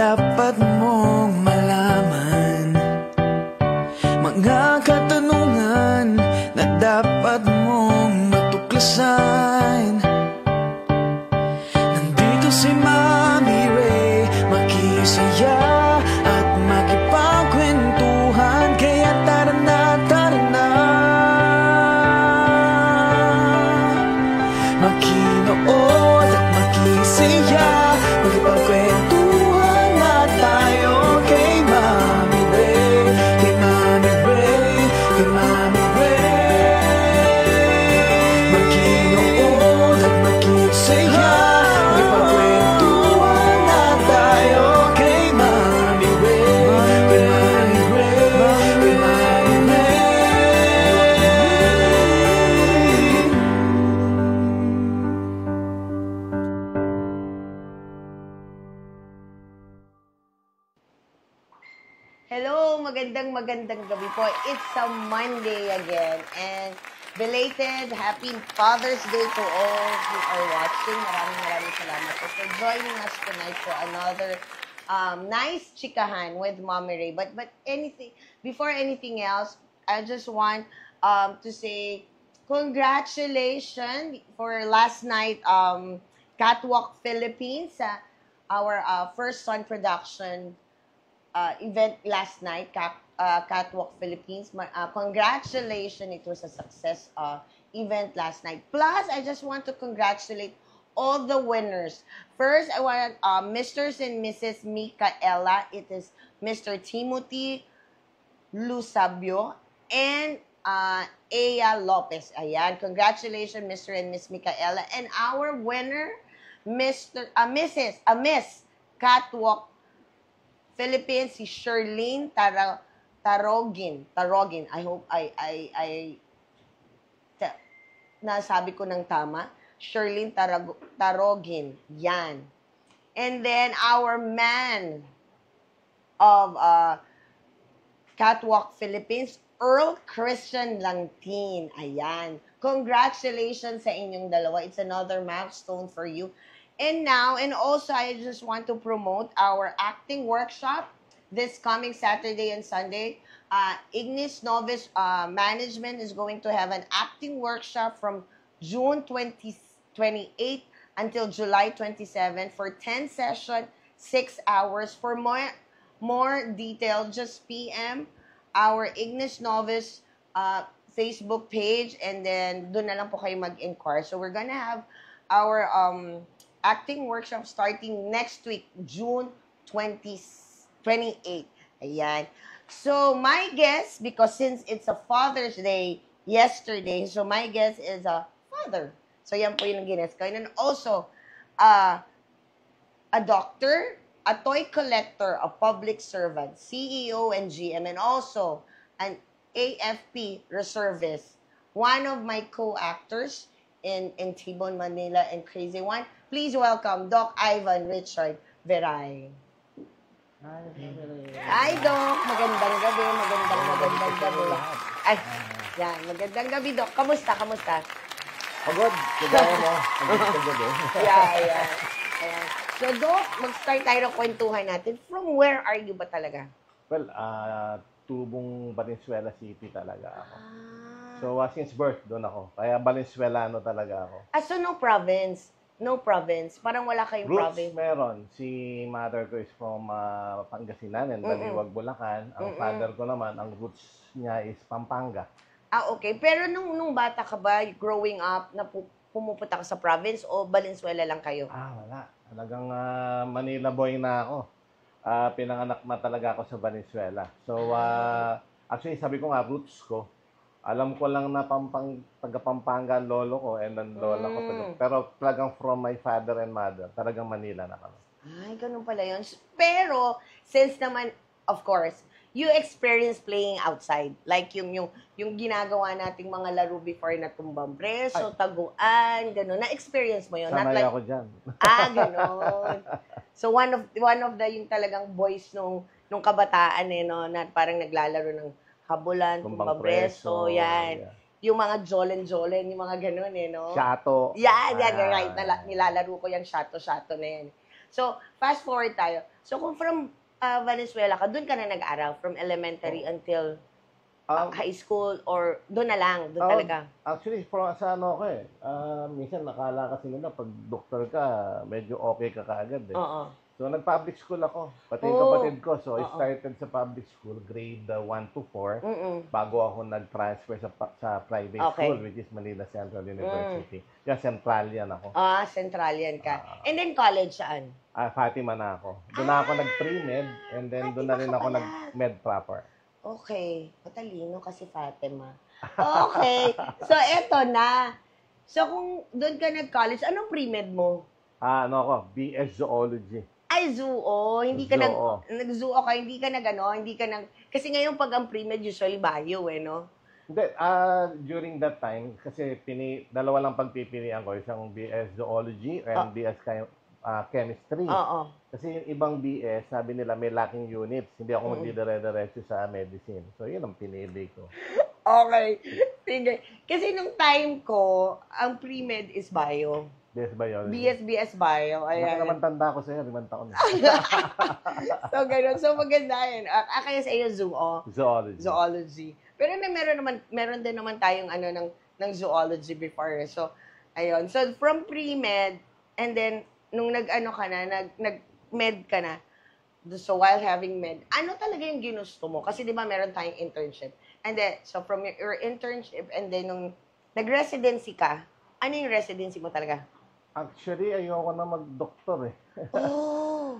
dapat mong malaman, mga katanungan na dapat mong matuklasan. Nandito si Mommy Ray, makisaya at makipagkwentuhan. Kaya tara na, tara na, makinood at makisaya, makipagkwentuhan na tayo kay Mommy Ray, kay Mommy Ray, kay Mommy Ray. Makinood at makisaya, makipagkwentuhan na tayo kay Mommy Ray, kay Mommy Ray, kay Mommy Ray. Hello, magandang gabi po. It's a Monday again and belated Happy Father's Day to all who are watching. Maraming salamat po for joining us tonight for another nice chikahan with Mommy Ray. But before anything else, I just want to say congratulations for last night Catwalk Philippines, our first Sun production event last night, Catwalk Philippines. Congratulations, it was a success event last night. Plus, I just want to congratulate all the winners. First, I want Mr. and Mrs. Micaela. It is Mr. Timothy Lusabio and Aya Lopez. Ayan, congratulations, Mr. and Miss Micaela. And our winner, Miss Catwalk Philippines, si Sherlyn Tarogin. I hope nasabi ko ng tama. Sherlyn Tarogin. Yan. And then our man of Catwalk Philippines, Earl Christian Langtin. Ayan. Congratulations sa inyong dalawa. It's another milestone for you. And also, I just want to promote our acting workshop this coming Saturday and Sunday. Ignis Novice Management is going to have an acting workshop from June 28 until July 27 for 10 sessions, 6 hours. For more detail, just PM our Ignis Novice Facebook page, and then doon na lang po kayo mag-inquire. So we're gonna have our acting workshop starting next week, June 28. Ayan. So, my guess, because since it's a Father's Day yesterday, so my guess is a father. So, yan po yung gines ko. And also, a doctor, a toy collector, a public servant, CEO and GM, and also an AFP reservist. One of my co-actors in T-Bone Manila and Crazy One. Please welcome Doc Ivan Richard Veray. Hi, Doc. Magandang gabi. Ay, yan. Magandang gabi, Doc. Kamusta? Pagod. Kagaya mo. Magandang gabi. Yeah. Ayan. So, Doc, mag-start tayo ng kwentuhan natin. From where are you ba talaga? Well, Tubong Valenzuela City talaga ako. So, since birth, doon ako. Kaya Valenzuelano talaga ako. So no province? No province? Parang wala kayong Roots, province? meron. Si mother ko is from Pangasinan and Baliwag, Bulacan. Ang father ko naman, ang roots niya is Pampanga. Okay. Pero nung bata ka ba, growing up, pumupunta ka sa province o Valenzuela lang kayo? Wala. Talagang Manila boy na ako. Pinanganak na talaga ako sa Valenzuela. So, actually, sabi ko nga, roots ko, alam ko lang na taga Pampanga ang lolo ko and ang lola ko. Pero talagang from my father and mother, talagang Manila na kami. Ay, ganun pala yun. Pero, since naman, of course, you experience playing outside. Like yung ginagawa nating mga laro before na tumbang preso, taguan, gano'n. Na-experience mo yun? Sanay ako dyan. Gano'n. So, one of the yung talagang boys nung kabataan, no, na parang naglalaro ng habulan, tumbang preso, yan. Yeah. Yung mga jolen-jolen, yung mga gano'n, no? Shato. Yan, right. Nilalaro ko yung shato-shato na yan. So, fast forward tayo. So, kung from Valenzuela ka, doon ka na nag-aral from elementary until high school or doon na lang, doon talaga? Actually, sa ano ko eh. Minsan nakala kasi nila pag doktor ka, medyo okay ka kaagad eh. Oo. So, nag-public school ako. Pati yung kapatid ko. So, I started sa public school, grade 1 to 4, bago ako nag-transfer sa private school, which is Manila Central University. Yan, Centralian ako. Centralian ka. And then college saan? Fatima na ako. Doon na ako nag-pre-med, and then doon na rin ako nag-med proper. Okay. Matalino kasi Fatima. Okay. So, eto na. So, kung doon ka nag-college, anong pre-med mo? Ano ako? BS Zoology. Ay, zoo. Hindi ka Zoo. nag-zoo ka, hindi ka hindi ka kasi ngayon pag ang pre-med usually bio, no? Hindi, during that time, kasi dalawa lang pagpipilian ko, isang BS Zoology and BS Chemistry. Oo. Kasi yung ibang BS, sabi nila may lacking units. Hindi ako magdidire-diretso sa medicine. So, yun ang pinili ko. Okay. Sige. Kasi nung time ko, ang pre-med is bio. BS Biology. BS Bio. Ayan. Naman tanda ko sa'yo, 5 taon. So, gano'n. So, maganda yun. Kaya sa iyo, Zoology. Zoology. Pero meron din naman tayong ng zoology before. So, ayun. So, from pre-med, and then, nung nag-med ka na, so while having med, ano talaga yung ginusto mo? Kasi di ba meron tayong internship. And then, so from your internship, and then nung nag-residency ka, ano yung residency mo talaga? Actually, ayoko na mag-doktor eh. Oh!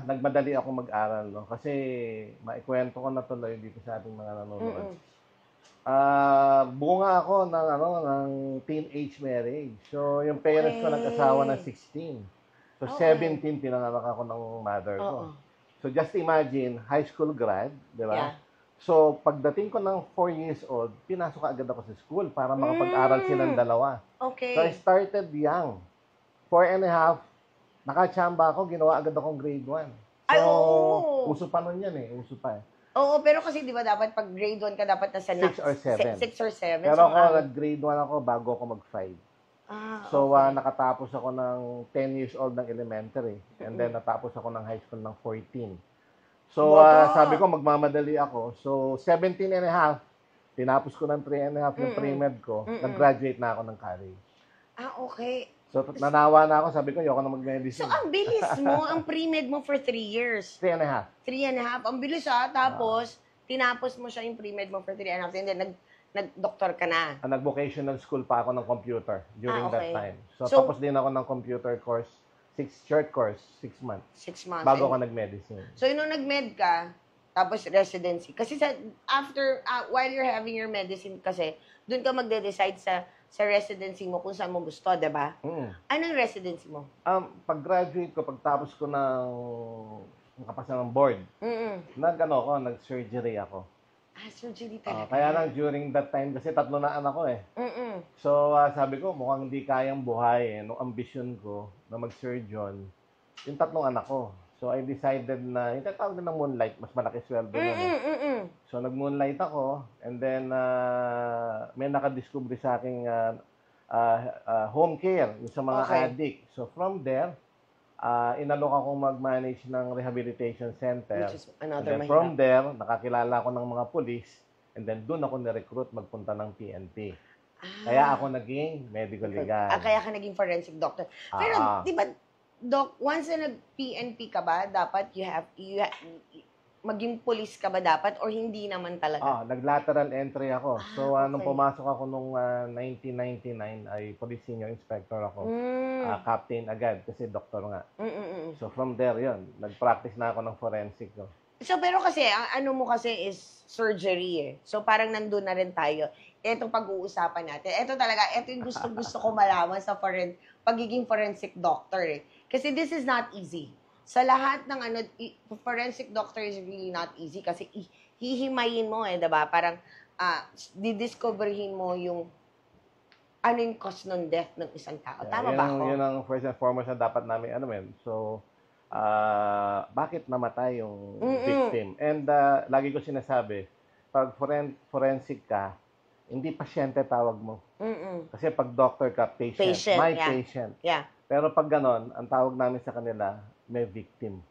Nagmadali ako mag-aral, no? Kasi maikwento ko na tuloy dito sa ating mga nanonood. Bunga ako ng teenage marriage. So, yung parents ko nag-asawa na 16. So, 17, pinanganak ako ng mother ko. So, just imagine, high school grad, di ba? Yeah. So, pagdating ko ng 4 years old, pinasok agad ako sa school para makapag-aral silang dalawa. Okay. So, I started young. 4 and a half, nakachamba ako, ginawa agad akong grade 1. So, Ay, oo. uso pa nun yan eh. Uso pa eh. Oo, pero kasi di ba dapat pag grade 1 ka, dapat nasa 6 or 7. 6 or 7. Pero So, ako, nag-grade 1 ako bago ako mag-5. So, okay. nakatapos ako ng 10 years old ng elementary. And then, natapos ako ng high school ng 14. So, sabi ko, magmamadali ako. So, 17 and a half, tinapos ko ng 3 and a half yung pre-med ko. Nag-graduate na ako ng college. Okay. So, nanawa na ako. Sabi ko, ayoko na mag-medicine. So, ang bilis mo, ang pre-med mo for 3 years. 3 and a half. 3 and a half. Ang bilis Tapos, tinapos mo siya yung pre-med mo for 3 and a half. And then, nag-doktor ka na. Nag-vocational school pa ako ng computer during that time. So, So, tapos din ako ng computer course. Short course, 6 months. 6 months. Bago ako nag-medicine. So, nung nag-med ka, tapos residency. Kasi while you're having your medicine kasi, dun ka magde-decide sa residency mo kung saan mo gusto, diba? Anong residency mo? Pag-graduate ko, pagtapos ko ng nakapasa ng board, nag-surgery ako. Surgery talaga. Kaya lang during that time, kasi 3 na anak ko eh. So, sabi ko, mukhang hindi kayang buhay eh. Nung ambisyon ko na mag-surgeon, yung 3 anak ko. So, I decided na, yung tatawag na ng moonlight, mas malaki sweldo nun eh. So, nag-moonlight ako, and then, may nakadiscovery sa aking home care, yung sa mga addict. So, from there, inalok akong mag-manage ng rehabilitation center. Which is another and then from there, nakakilala ako ng mga police, and then doon ako na-recruit magpunta ng PNP. Kaya ako naging medical legal. Kaya ka naging forensic doctor. Pero, di ba, Doc, once na nag-PNP ka ba, dapat maging police ka ba dapat or hindi naman talaga? Nag-lateral entry ako. So, nung pumasok ako nung 1999, ay police senior inspector ako. Captain agad kasi doktor nga. So, from there yun. Nag-practice na ako ng forensic. No? So, pero kasi, ang ano mo kasi is surgery eh. So, parang nandun na rin tayo. Itong pag-uusapan natin. Ito talaga, ito yung gusto ko malaman sa pagiging forensic doctor eh. Kasi this is not easy. Sa lahat ng forensic doctor is really not easy kasi hihimayin mo eh, diba? Parang didiscoverhin mo yung ano yung cause ng death ng isang tao. Tama ba ako? Yun ang first and foremost na dapat namin So, bakit namatay yung victim? And lagi ko sinasabi, pag forensic ka, hindi pasyente tawag mo. Kasi pag doctor ka, patient. My patient. Yeah. Pero pag ganon, ang tawag namin sa kanila, may victim.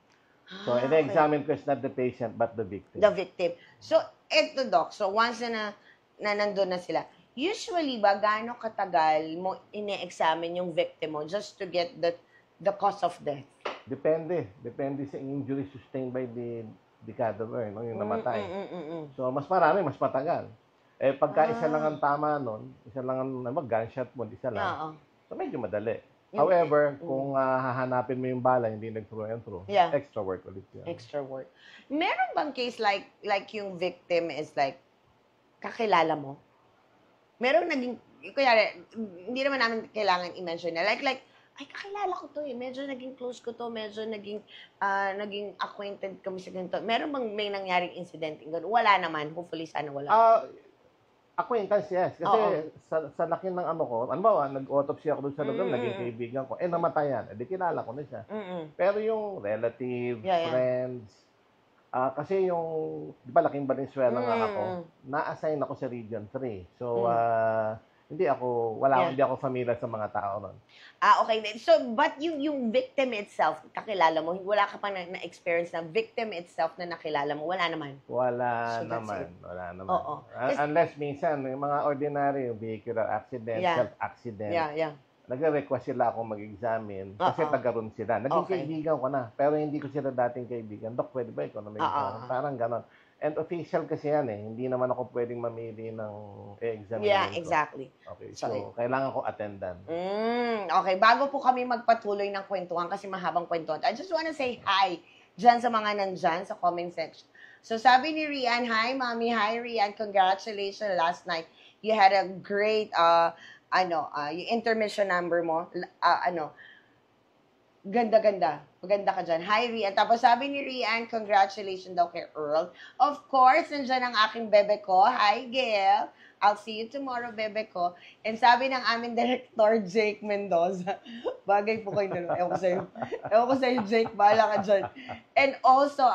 So, Okay. ina-examine ko is not the patient, but the victim. The victim. So, eto, Doc. So, once na nandun na sila, usually ba, gaano katagal mo ine-examine yung victim mo just to get the cause of death? Depende. Depende sa injury sustained by the cadaver, no? Yung namatay. So, mas marami, mas matagal. Pagka isa lang ang tama nun, isa lang ang gunshot wound, isa lang. Oo. So, medyo madali. Yung- However, kung hahanapin mo yung bala, hindi nag-through and through, Yeah. extra work ulit yan. Extra work. Meron bang case like yung victim is like, kakilala mo? Meron naging, kunyari, hindi naman namin kailangan i-mention na, like, ay, kakilala ko to eh. Medyo naging close ko to. Medyo naging acquainted kami sa ganito. Meron bang may nangyaring incident? Wala naman. Hopefully, sana wala. Acquaintance, yes. Kasi sa laki ng ano ko, ano ba, nag-autopsy ako doon sa lugar, naging kaibigan ko. Namatay yan. Kilala ko na siya. Pero yung relative, Yeah. friends, kasi yung, di ba, laking Valenzuela nga ako, na-assign ako sa Region 3. So, hindi ako familiar sa mga tao nun. Okay. So, but yung victim itself, kakilala mo, wala ka pa na-experience na victim itself na nakilala mo, wala naman. Wala So, that's naman. it. Wala naman. Oo. Unless minsan, yung mga ordinary, vehicular accident, Yeah. self-accident, Yeah. nagre-request sila akong mag-examine kasi Oo. taga-roon sila. Naging Okay. kaibigan ko na, pero hindi ko sila dating kaibigan. Dok, pwede ba ikaw na may examine? Parang ganon. And official kasi yan eh. Hindi naman ako pwedeng mamili ng examine. Yeah, exactly. Okay, Sorry. so kailangan ko attendant. Okay, bago po kami magpatuloy ng kwentuhan kasi mahabang kwentuhan, I just wanna say hi dyan sa mga nandyan sa comment section. So sabi ni Rian, hi mommy, hi Rian, congratulations last night. You had a great, yung intermission number mo, ganda-ganda. Maganda ka dyan. Hi, Rian. Tapos sabi ni Rian, congratulations daw kay Earl. Of course, nandyan ang aking bebe ko. Hi, Gail. I'll see you tomorrow, bebe ko. And sabi ng aming director, Jake Mendoza, bagay po kayo dalawa. Ewan ko sa'yo, Jake. Bahala ka dyan. And also,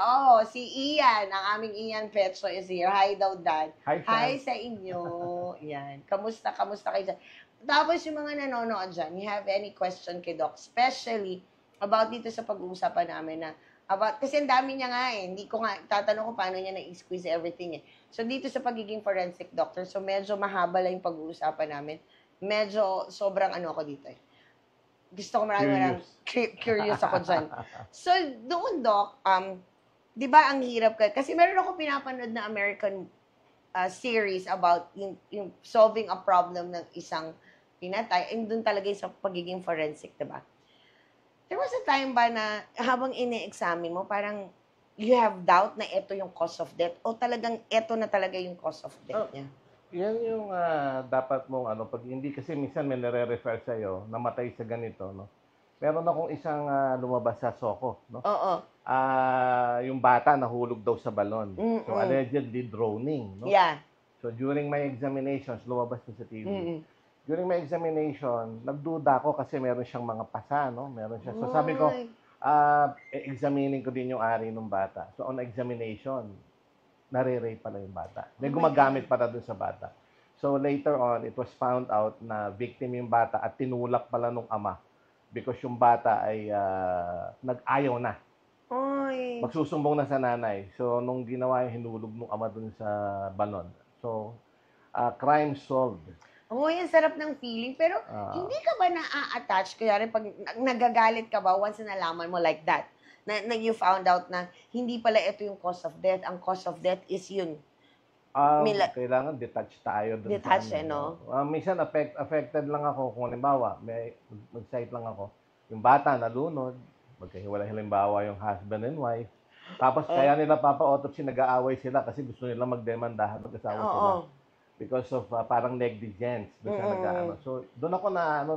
si Ian, ang aming Ian Petro is here. Hi daw, Dad. Hi, Hi Sam. sa inyo. Yan. Kamusta kayo dyan? Tapos yung mga nanonood dyan, you have any question kay Doc, especially about dito sa pag-uusapan namin na kasi ang dami niya nga eh. Hindi ko nga, tatanong ko paano niya na-squeeze everything eh. So dito sa pagiging forensic doctor, so medyo mahaba lang yung pag-uusapan namin. Medyo sobrang ako dito eh. Gusto ko maraming curious ako dyan. So doon, Doc, di ba ang hirap ka? Kasi meron ako pinapanood na American series about yung solving a problem ng isang pinatay, and doon talaga yung sa pagiging forensic, diba? There was a time ba na habang ine-examine mo, parang you have doubt na ito yung cause of death o talagang ito na talaga yung cause of death niya? Yan yung dapat mong pag hindi kasi minsan may nare-refer sa'yo, namatay sa ganito, no? Meron akong isang lumabas sa Soko, no? Oo. Yung bata nahulog daw sa balon. So allegedly droning, no? Yeah. So during my examinations, lumabas na sa TV. During my examination, nagduda ako kasi meron siyang mga pasa, no? Meron siya. So sabi ko, examining ko din yung ari ng bata. So on examination, nare-rape pala yung bata. May gumagamit pala dun sa bata. So later on, it was found out na victim yung bata at tinulak pala nung ama because yung bata ay nag-ayaw na. Oy. Magsusumbong na sa nanay. So nung ginawa yung hinulog nung ama dun sa balon. So crime solved. Ang sarap ng feeling. Pero, hindi ka ba na-attach? Kaya pag nagagalit ka ba once na nalaman mo like that? Na you found out na hindi pala ito yung cause of death. Ang cause of death is yun. Kailangan detach tayo. Detach, no? Minsan affected lang ako. Kung halimbawa, mag-cite lang ako. Yung bata nalunod, magkahiwalay halimbawa yung husband and wife. Tapos kaya nila papa-autopsy, nag-aaway sila kasi gusto nila magdemandahan mag-asawa sila. Because of parang negligence doon sa nag-aano. So doon ako na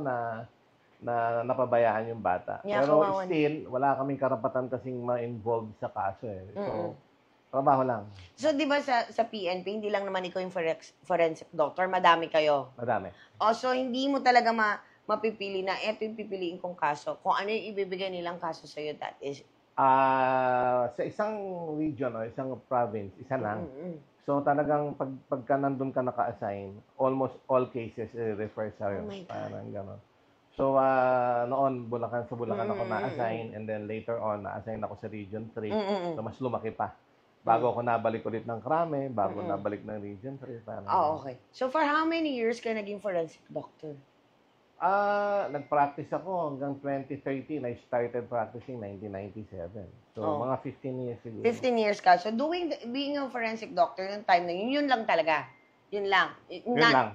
napabayaan yung bata. Yeah, pero kawawan. still wala kaming karapatan kasing ma-involve sa kaso eh. So trabaho lang. So, di ba sa PNP, hindi lang naman ikaw yung forensic doctor, madami kayo. Madami. So, hindi mo talaga mapipili na ito yung pipiliin kong kaso. Kung ano yung ibibigay nilang kaso sa'yo, that is... Sa isang region o isang province, isa lang. So talagang pagka nandun ka naka-assign, almost all cases refer sa'yo. Oh my God. Parang gano'n. So, noon, sa Bulacan ako na-assign, and then later on, na-assign ako sa Region 3. So, mas lumaki pa. Bago ako nabalik ulit ng Krame, bago nabalik ng Region 3. Oh, okay. So, for how many years ka naging forensic doctor? Nag-practice ako hanggang 2013. I started practicing 1997. So, mga 15 years siguro. 15 years ka. So, being a forensic doctor, yung time na yun lang talaga. Yun lang.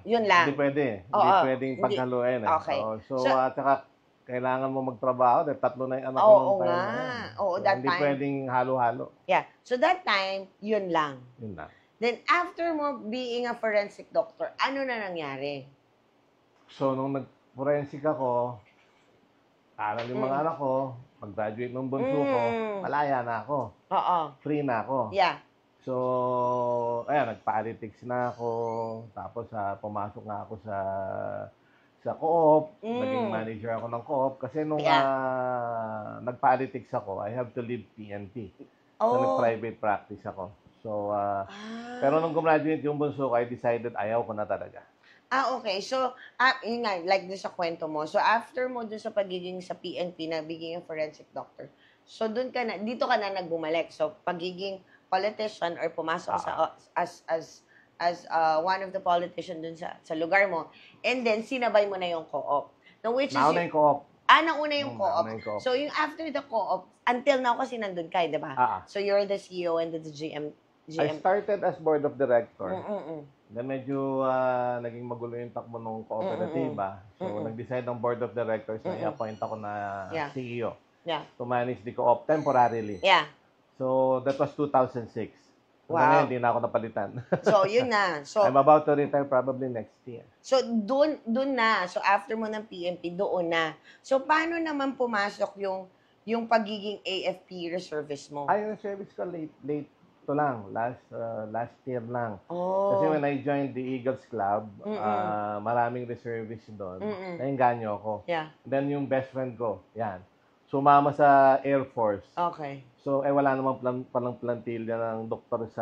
Yun lang. Hindi pwede. Oo, Hindi pwedeng paghaluin. Okay. So, at saka, kailangan mo magtrabaho dahil 3 na yung anak ko Oo nung time nga. na yun. Oo, that Hindi time. pwedeng halo-halo. Yeah. So, that time, yun lang. Yun lang. Then, after mo being a forensic doctor, ano na nangyari? So, nung nag-forensic ako, aral yung mga anak ko, mag-graduate ng bunso ko, malaya na ako. Oo. Free na ako. Yeah. So, ayan, nag-politics na ako. Tapos, pumasok na ako sa co-op. Naging manager ako ng co-op. Kasi nung nag-politics ako, I have to leave PNP. So, nag-private practice ako. So, pero nung gumraduate yung bunso ko, I decided ayaw ko na talaga. Okay. So, yun nga, like doon sa kwento mo. So, after mo doon sa pagiging sa PNP na biging a forensic doctor, so dito ka na nagbumalik. So, pagiging politician or pumasok sa as one of the politician dun sa lugar mo, and then sinabay mo na yung co-op. Now, Nauna yung co-op. Nauna yung co-op. So, yung after the co-op, until now kasi nandun ka, di ba? So, you're the CEO and the GM. I started as board of director. Then medyo naging magulo yung takbo ng kooperatiba. So, nag-decide ng board of directors na i-appoint ako na CEO to manage the co-op temporarily. Yeah. So, that was 2006. So, ngayon, hindi na ako napalitan. So, yun na. So, I'm about to retire probably next year. So, dun na. So, after mo ng PNP, doon na. So, paano naman pumasok yung pagiging AFP reservist mo? Yung service ko late to lang. Last year lang. Oh. Kasi when I joined the Eagles Club, maraming reservists doon. Nainganyo ako. Yeah. Then yung best friend ko, yan. Sumama sa Air Force. Okay. So, wala namang palang plantilla ng doktor sa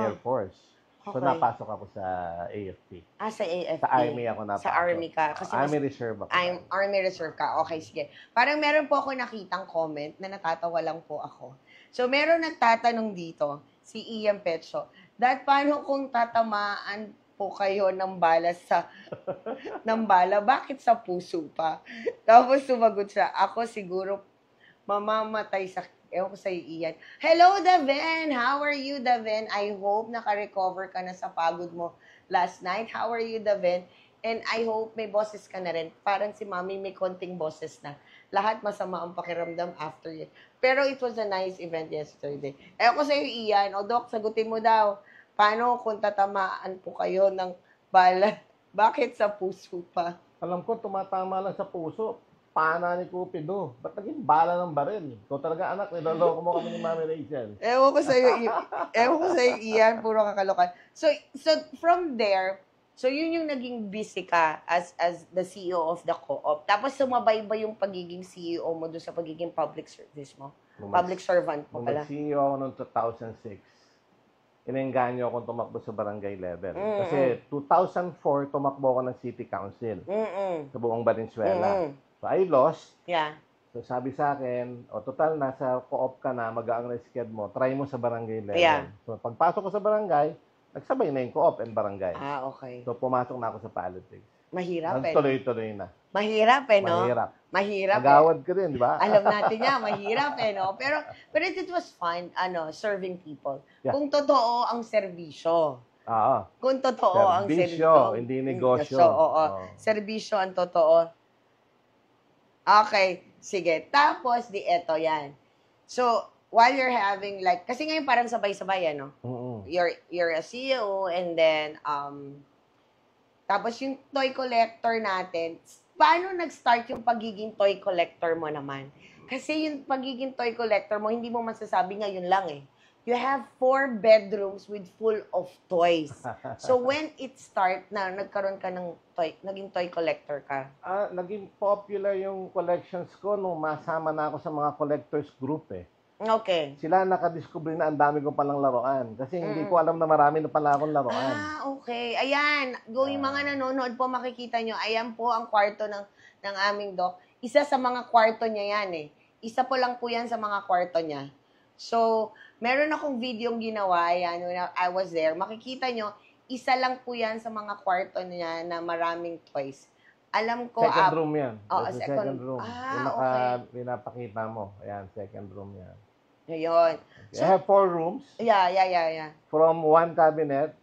Air Force. So, Okay. napasok ako sa AFP. Sa AFP. Sa Army ako napasok. Sa Army ka. Kasi Army Reserve ako. Army Reserve ka. Okay, sige. Parang meron po ako nakitang comment na natatawa lang po ako. So, meron nagtatanong dito, si Ian Petso, paano kung tatamaan po kayo ng bala, bakit sa puso pa? Tapos sumagot siya, ako siguro mamamatay sa, ewan ko sa'yo, Ian. Hello, Daven! How are you, Daven? I hope naka-recover ka na sa pagod mo last night. How are you, Daven? And I hope may boses ka na rin. Parang si Mami may konting boses na. Lahat masama ang pakiramdam after it. Pero it was a nice event yesterday. Ewan ko sa'yo, Ian. O, Doc, sagutin mo daw. Paano kung tatamaan po kayo ng bala? Bakit sa puso pa? Alam ko, tumatama lang sa puso. Pana ni Cupido. Ba't naging bala ng baril? Ikaw talaga, anak. Niloloko mo kami ni Mami Rachel. Ewan ko sa'yo, Ian. Puro kakalokan. So from there, so yun yung naging busy ka as the CEO of the co-op. Tapos sumabay ba yung pagiging CEO mo doon sa pagiging public service mo? Public servant mo pala. Nag-CEO ako noong 2006. Inengganyo akong tumakbo sa barangay level. Kasi 2004, tumakbo ako ng city council sa buong Valenzuela. So, I lost. Yeah. So, sabi sa akin, total, nasa co-op ka na, mag-aang sked mo, try mo sa barangay level. Yeah. So, pagpasok ko sa barangay, nagsabay na yung co-op and barangay. Okay. So, pumasok na ako sa politics. Mahirap Nagtuloy-tuloy na. Mahirap no? Mahirap. Nagawad ka din, di ba? Alam natin niya, mahirap no? Pero it was fun, serving people. Yeah. Kung totoo ang serbisyo. Kung totoo ang serbisyo. Hindi negosyo. Serbisyo ang totoo. Okay, sige. Tapos, eto yan. So, while you're having kasi ngayon parang sabay-sabay, ano? You're a CEO and then, tapos yung toy collector natin, paano nag-start yung pagiging toy collector mo naman? Kasi yung pagiging toy collector mo, hindi mo masasabi ngayon lang eh. You have 4 bedrooms with full of toys. So when it start na nagkaroon ka ng naging toy collector ka? Naging popular yung collections ko nung masama na ako sa mga collectors group eh. Okay. Sila nakadiscover na ang dami ko palang laruan. Kasi hindi ko alam na marami na pala akong laruan. Okay. Ayan, yung mga nanonood po, makikita nyo, ayan po ang kwarto ng aming Doc. Isa sa mga kwarto niya yan eh. Isa po lang po yan sa mga kwarto niya. So, meron akong videong ginawa yan when I was there. Makikita nyo, isa lang po yan sa mga kwarto niya na maraming toys. Alam ko, Second room yan. Oo, That's the second room. Yung pinapakita mo. Ayan, second room yan. Ayun. Okay. I have 4 rooms. Yeah. From 1 cabinet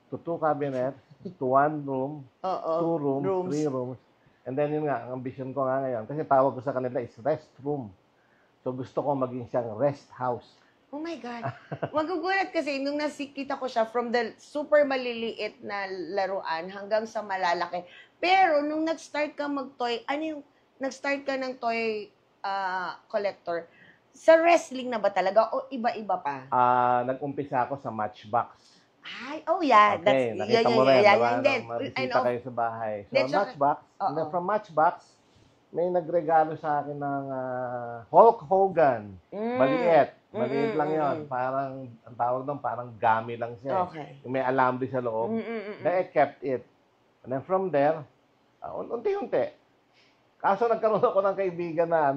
to 2 cabinets to 1 room, Oo. 2 rooms, 3 rooms. And then yun nga, ang ambition ko nga ngayon, kasi tawag ko sa kanila is rest room. So gusto ko maging siyang rest house. Oh my God. Magugulat kasi nung nakita ko siya from the super maliliit na laruan hanggang sa malalaki. Pero nung nag-start ka mag-toy, nag-start ka ng toy collector, sa wrestling na ba talaga o iba-iba pa? Nag-umpisa ako sa Matchbox. Ay, oh yeah. Okay, nakita mo rin, diba? I Mabisita know. kayo sa bahay. So, That's Matchbox. Oo. And then from Matchbox, may nagregalo sa akin ng Hulk Hogan. Maliit. Maliit lang yon. Parang, ang tawag doon, parang gami lang siya. Okay. Yung may alambre sa loob. Then I kept it. And then from there, unti-unti. Kaso nagkaroon ako ng kaibigan na,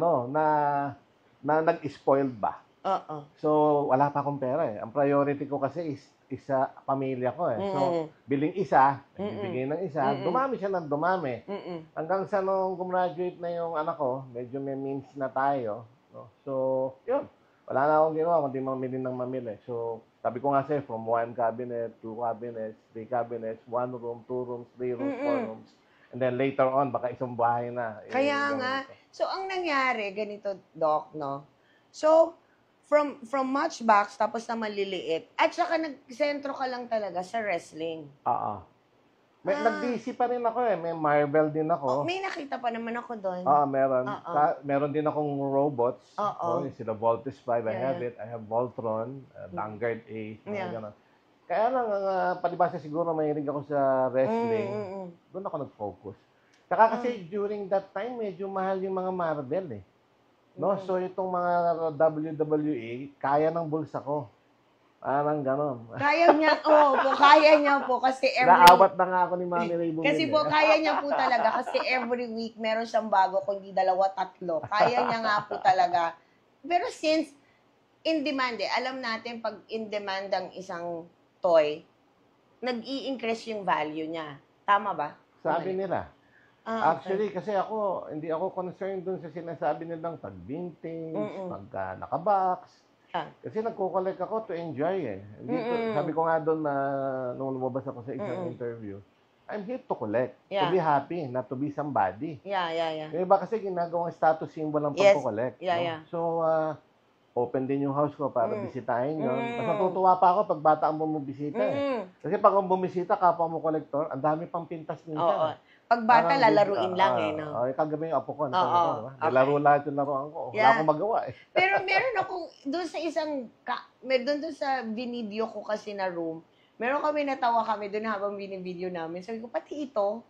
na nag-spoiled ba. Oo. So, wala pa akong pera eh. Ang priority ko kasi is isa pamilya ko eh. So, biling isa, nagbibigay ng isa, dumami siya ng dumami. Hanggang sa nung gumraduate na yung anak ko, medyo may means na tayo. No? So, yun. Wala na akong ginawa, kundi mamili ng mamili. So, sabi ko nga sa'yo, from 1 cabinet, 2 cabinets, 3 cabinets, 1 room, 2 rooms, 3 rooms, 4 rooms. And then later on, baka isang bahay na. Kaya nga. So, ang nangyari, ganito, Doc, no? So, from Matchbox, tapos na maliliit, at saka nagsentro ka lang talaga sa wrestling. Oo. Nag-DC pa rin ako eh. May Marvel din ako. May nakita pa naman ako doon. Meron. Meron din akong robots. Sila Voltes 5, I have it. I have Voltron, Vanguard 8, mga gano'n. Kaya lang, palibasa siguro mahilig ako sa wrestling. Doon ako nag-focus. Saka kasi during that time, medyo mahal yung mga Marvel eh. No? So itong mga WWE, kaya ng bulsa ko. Parang gano'n. Kaya niya, kaya niya po kasi Naawat na nga ako ni Mami Ray bumili. Kasi po, kaya niya po talaga kasi every week meron siyang bago, kundi 2, 3. Kaya niya nga po talaga. Pero since in demand alam natin pag in demand ang isang toy, nag-i-increase yung value niya. Tama ba? Sabi nila. Okay. Actually, kasi hindi ako concerned dun sa sinasabi nilang pag-vintage, pagka nakabox. Kasi nagko-collect ako to enjoy eh. Sabi ko nga doon na nung lumabas ako sa isang interview, I'm here to collect, to be happy, not to be somebody. Yeah. Yung iba kasi ginagawang status symbol ang pagko-collect. Yeah. So, open din yung house ko para bisitahin yun. Mas natutuwa pa ako pag bata ang bumibisita eh. Kasi pag ang bumisita, kapwa mo kolektor, ang dami pang pintas minsan. Pag bata, lalaruin lang eh, no? Kagabi yung apo ko, nalaro lahat yung laruan ko. Wala akong magawa eh. Pero meron akong, doon sa doon sa binideo ko kasi na room, meron kami natawa kami doon habang binivideo namin. Sabi ko, pati ito,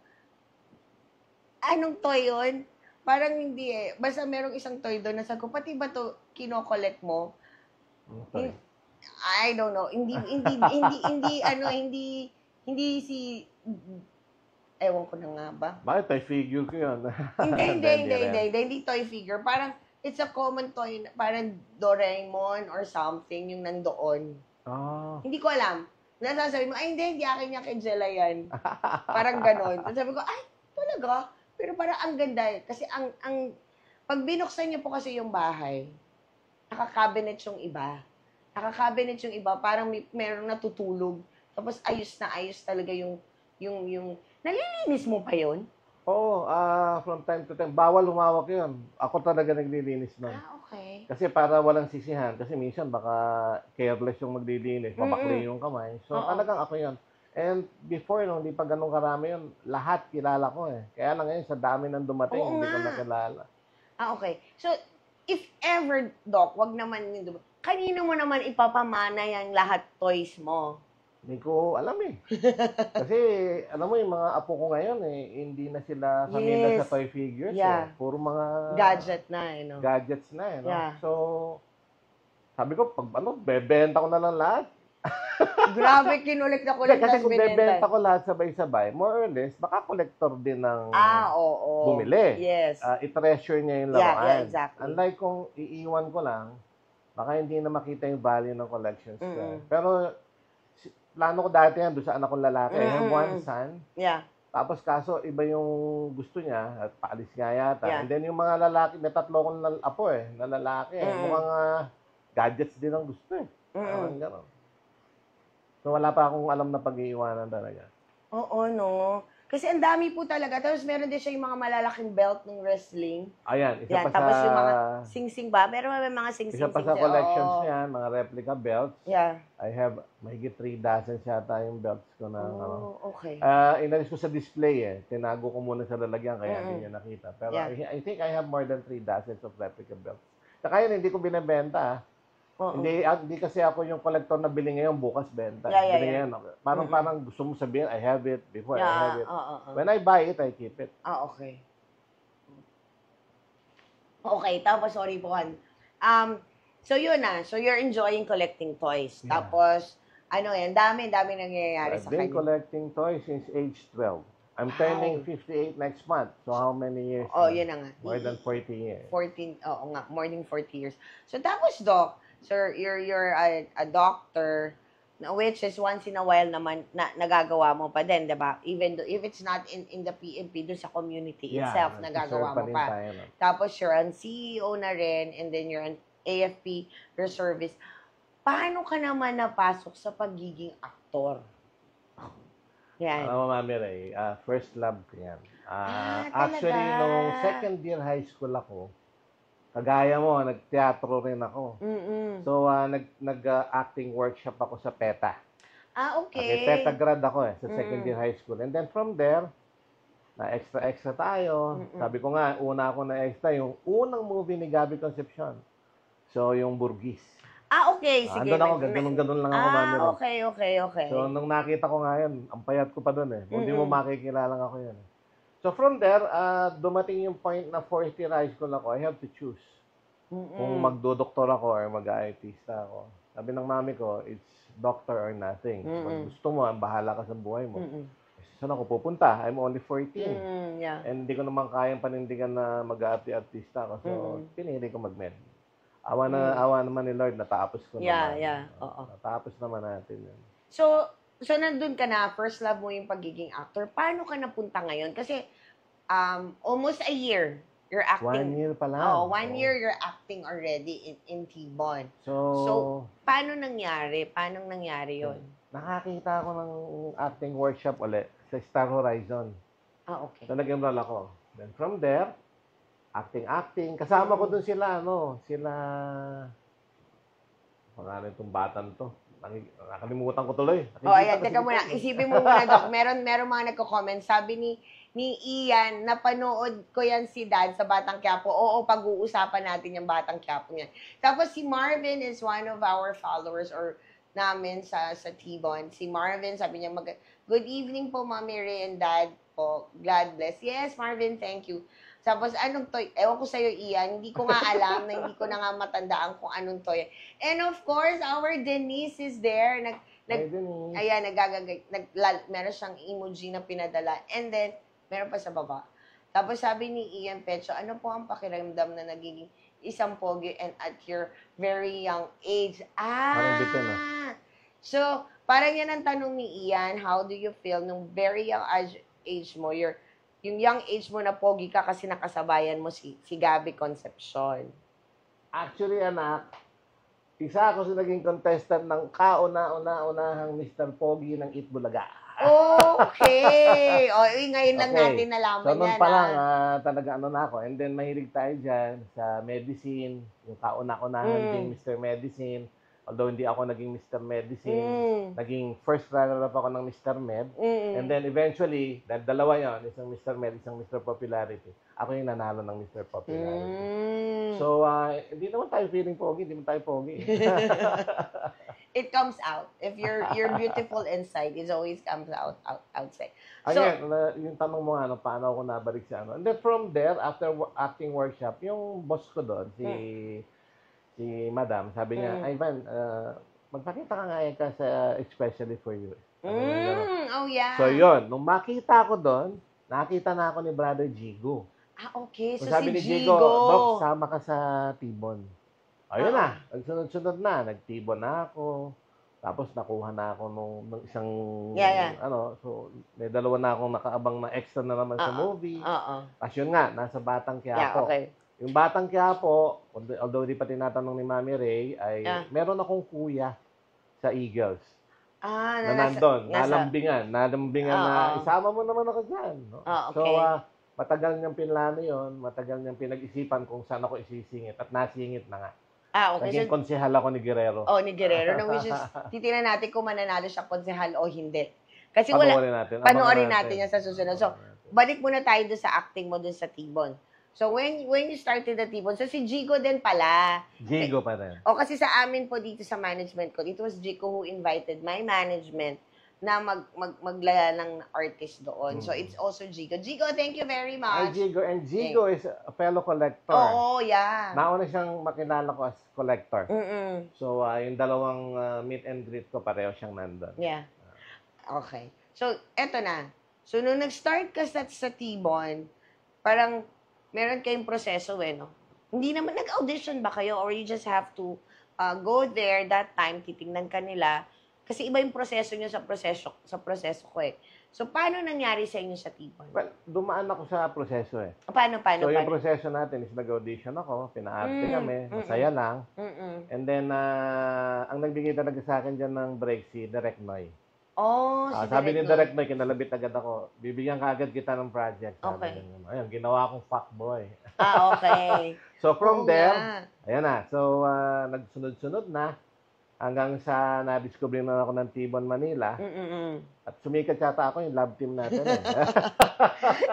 anong toy yun? Parang hindi eh. Basta merong isang toy doon na sabi ko, pati ba to kino-collect mo? Okay. I don't know. Hindi si ewan ko na nga ba? Bakit? Toy figure ko yun. Hindi toy figure. Parang, it's a common toy, parang Doraemon or something, yung nandoon. Hindi ko alam. Nasasabi mo, hindi akin niya kay Jella yan. Parang ganon. Sabi ko, ay, talaga? Pero parang ang ganda eh. Kasi pag binuksan niyo po kasi yung bahay, nakakabinet yung iba. Parang merong natutulog. Tapos ayos na ayos talaga yung nalilinis mo pa yun? Oo, from time to time. Bawal humawak yun. Ako talaga naglilinis nun. Okay. Kasi para walang sisihan. Kasi minsan baka careless yung maglilinis. Mabakli yung kamay. So talagang ako yun. And before, hindi pa ganun karami yun, lahat kilala ko eh. Kaya lang ngayon, sa dami ng dumating, hindi ko nakilala. Okay. So, if ever, Doc, wag naman yung kanino mo naman ipapamana yung lahat toys mo? Hindi ko alam eh. Kasi, alam mo yung mga apo ko ngayon eh, hindi na sila familiar sa toy figures eh. Puro mga gadget na eh, no? Gadgets na eh, no? Yeah. So, sabi ko, pag bebenta ko na lang lahat. Grabe, kinulik na kulit Kasi tas kung bebenta binenta. ko lahat sabay-sabay, more or less, baka collector din ng Oo. bumili. Yes. I-treasure niya yung Yeah, laruan. exactly. Unlike kung iiwan ko lang, baka hindi na makita yung value ng collections ko. Pero, plano ko dati yan doon sa anak kong lalaki. I have one son. Yeah. Tapos kaso, iba yung gusto niya, at paalis nga yata. Yeah. And then yung mga lalaki, may tatlo kong apo na lalaki. Mukhang gadgets din ang gusto Parang gano'n. So wala pa akong alam na pag-iiwanan talaga. Oo, no? Kasi ang dami po talaga. Tapos meron din siya yung mga malalaking belt ng wrestling. Ayan, isa Yan, pa tapos sa... yung mga sing-sing ba? Pero may mga sing-sing. Isa pa sa collections niya, mga replica belts. Yeah. I have mahigit 3 dozen yata yung belts ko na Okay. inalis ko sa display Tinago ko muna sa lalagyan kaya hindi niya nakita. Pero Yeah. I think I have more than 3 dozens of replica belts. Saka yun, hindi ko binebenta Hindi kasi ako yung collector na bili ngayon, bukas benta. Yeah. Bili ngayon. Parang gusto mo sabihin, I have it before I have it. Oo. When I buy it, I keep it. Okay. Okay, tapos sorry po. So yun So you're enjoying collecting toys. Yeah. Tapos, dami nangyayari I've sa been kanya. collecting toys since age 12. I'm turning 58 next month. So how many years? Yun na nga. More than 40 years. 14, more than 40 years. So tapos, Doc, sir, you're a doctor, which is once in a while naman nagagawa mo pa din, diba? Even though, if it's not in the PNP, dun sa community itself, nagagawa mo pa. Tayo, Tapos you're an CEO na rin, and then you're an AFP reservist. Paano ka naman napasok sa pagiging aktor? Yan. Alam mo, Mami Ray, first love ko yan. Actually, talaga? nung second year high school ako, kagaya mo, nagteatro rin ako. So, nag-acting workshop ako sa PETA. Okay. PETA grad ako sa second year high school. And then from there, na extra tayo. Sabi ko nga, una ako na extra, yung unang movie ni Gabby Concepcion. So, yung Burgis. Okay. Sige. Andun ako, ganun lang ako, Mami Ray. Okay. So, nung nakita ko nga yun, ang payat ko pa dun Hindi mo makikilalang ako yun. So, from there, dumating yung point na fourth year high school ako, I have to choose. Kung magdodoktor ako or mag-artista ako. Sabi ng mami ko, it's doctor or nothing. Kung gusto mo, bahala ka sa buhay mo. Saan ako pupunta? I'm only 14. Yeah. And hindi ko naman kayang panindigan na mag-artista ako. So, pinili ko mag-med. Awa naman ni Lord, natapos ko naman. Yeah. Oo. Natapos naman natin yun. So nandun ka na, first love mo yung pagiging actor. Paano ka napunta ngayon? Kasi almost a year you're acting. 1 year pa lang. 1 year you're acting already in T-Bon. So, paano nangyari? Yun? nakakita ako ng acting workshop ulit sa Star Horizon. Okay. So, nag-enroll ako. Then from there, acting. Kasama ko dun sila, pangalan itong batan to. Nakalimutan ko tuloy. Ayan, teka muna. Isipin mo muna, Doc. Meron mga nagko-comment. Sabi ni Ian, napanood ko yan si Dad sa Batang Quiapo. Oo, pag-uusapan natin yung Batang Quiapo niyan. Tapos si Marvin is one of our followers or namin sa T-Bon. Si Marvin, sabi niya, good evening po, Mommy Ray and Dad po. God bless. Yes, Marvin, thank you. Tapos, anong toy? Ewan ko sa'yo, Ian. Hindi ko nga alam na hindi ko na nga matandaan kung anong toy. And of course, our Denise is there. Ayan, meron siyang emoji na pinadala. And then, meron pa sa baba. Tapos sabi ni Ian Pecho, ano po ang pakiramdam na nagiging isang pogi and at your very young age? Parang bitin, So, parang yan ang tanong ni Ian, how do you feel nung very young age mo, yung young age mo na pogi ka kasi nakasabayan mo si Gabby Concepcion? Actually, anak, isa ako sa naging contestant ng kauna-unahang Mr. Pogi ng Itbulaga. Okay! Ngayon lang natin nalaman yan. So, noon yan. pa lang, talaga na ako. And then, mahilig tayo dyan sa medicine, yung kauna-unahan ding Mr. Medicine. Although hindi ako naging Mr. Medicine, naging first runner-up ako ng Mr. Med. And then eventually, dalawa yon, isang Mr. Med, isang Mr. Popularity. Ako yung nanalo ng Mr. Popularity. So, hindi naman tayo feeling pogi, hindi naman tayo pogi. It comes out. If you're beautiful inside, it always comes outside. So, yung tanong mo paano ako nabalik sa And then from there, after acting workshop, yung boss ko doon, si si Madam, sabi niya, Ivan, magpakita ka nga ka sa especially for you. Sabi niya gano'n. Oh, yeah. So, yun. Nung makita ko doon, nakita na ako ni Brother Jigo. Okay. So, Sabi si ni Jigo, Jigo. Doc, sama ka sa Tibon. Ayun na. Nagsunod-sunod na. Nag-Tibon na ako. Tapos nakuha na ako nung isang, so may dalawa na akong nakaabang na extra na naman sa movie. Tapos yun nga, nasa Batang Quiapo. Okay. Yung Batang Quiapo, although di pa tinatanong ni Mami Ray, ay meron akong kuya sa Eagles. Na nandun, nalambingan na isama mo naman ako dyan. No? Okay. So, matagal niyang pinlano yun, matagal niyang pinag-isipan kung saan ako isisingit at nasingit na nga. Okay. Naging konsehal ako ni Guerrero. Ni Guerrero. No, which is, titignan natin kung mananalo siya konsehal o hindi. Kasi panoorin natin yan sa susunod. So, balik muna tayo doon sa acting mo doon sa Tibon. So, when you started the Tibon, so si Jigo din pala. Jigo pa rin. Kasi sa amin po dito sa management ko, it was Jigo who invited my management na maglala ng artist doon. So, it's also Jigo. Jigo, thank you very much. Jigo. And Jigo is a fellow collector. Oo, yeah. Nauna siyang makilala ko as collector. So, yung dalawang meet and greet ko, pareho siyang nandun. Yeah. Okay. So, eto na. So, nung nag-start ka sa Tibon, parang meron kayong proseso no? Hindi naman nag-audition ba kayo or you just have to go there that time, titingnan ka nila. Kasi iba yung proseso nyo sa proseso ko So, paano nangyari sa inyo sa Tibon? Well, dumaan ako sa proseso Paano? So, yung proseso natin is nag-audition ako, pina-arte kami, masaya lang. And then, ang nagbigay talaga sa akin dyan ng break si Direk Noy. Sabi ni Direk Noy, kinalabit agad ako, bibigyan ka agad kita ng project. Okay. Ayun, ginawa akong fuckboy. Okay. So, from there, ayan na. So, nagsunod-sunod na. Hanggang sa na-discover na ako ng Tibon, Manila. At sumikat yata ako yung love team natin.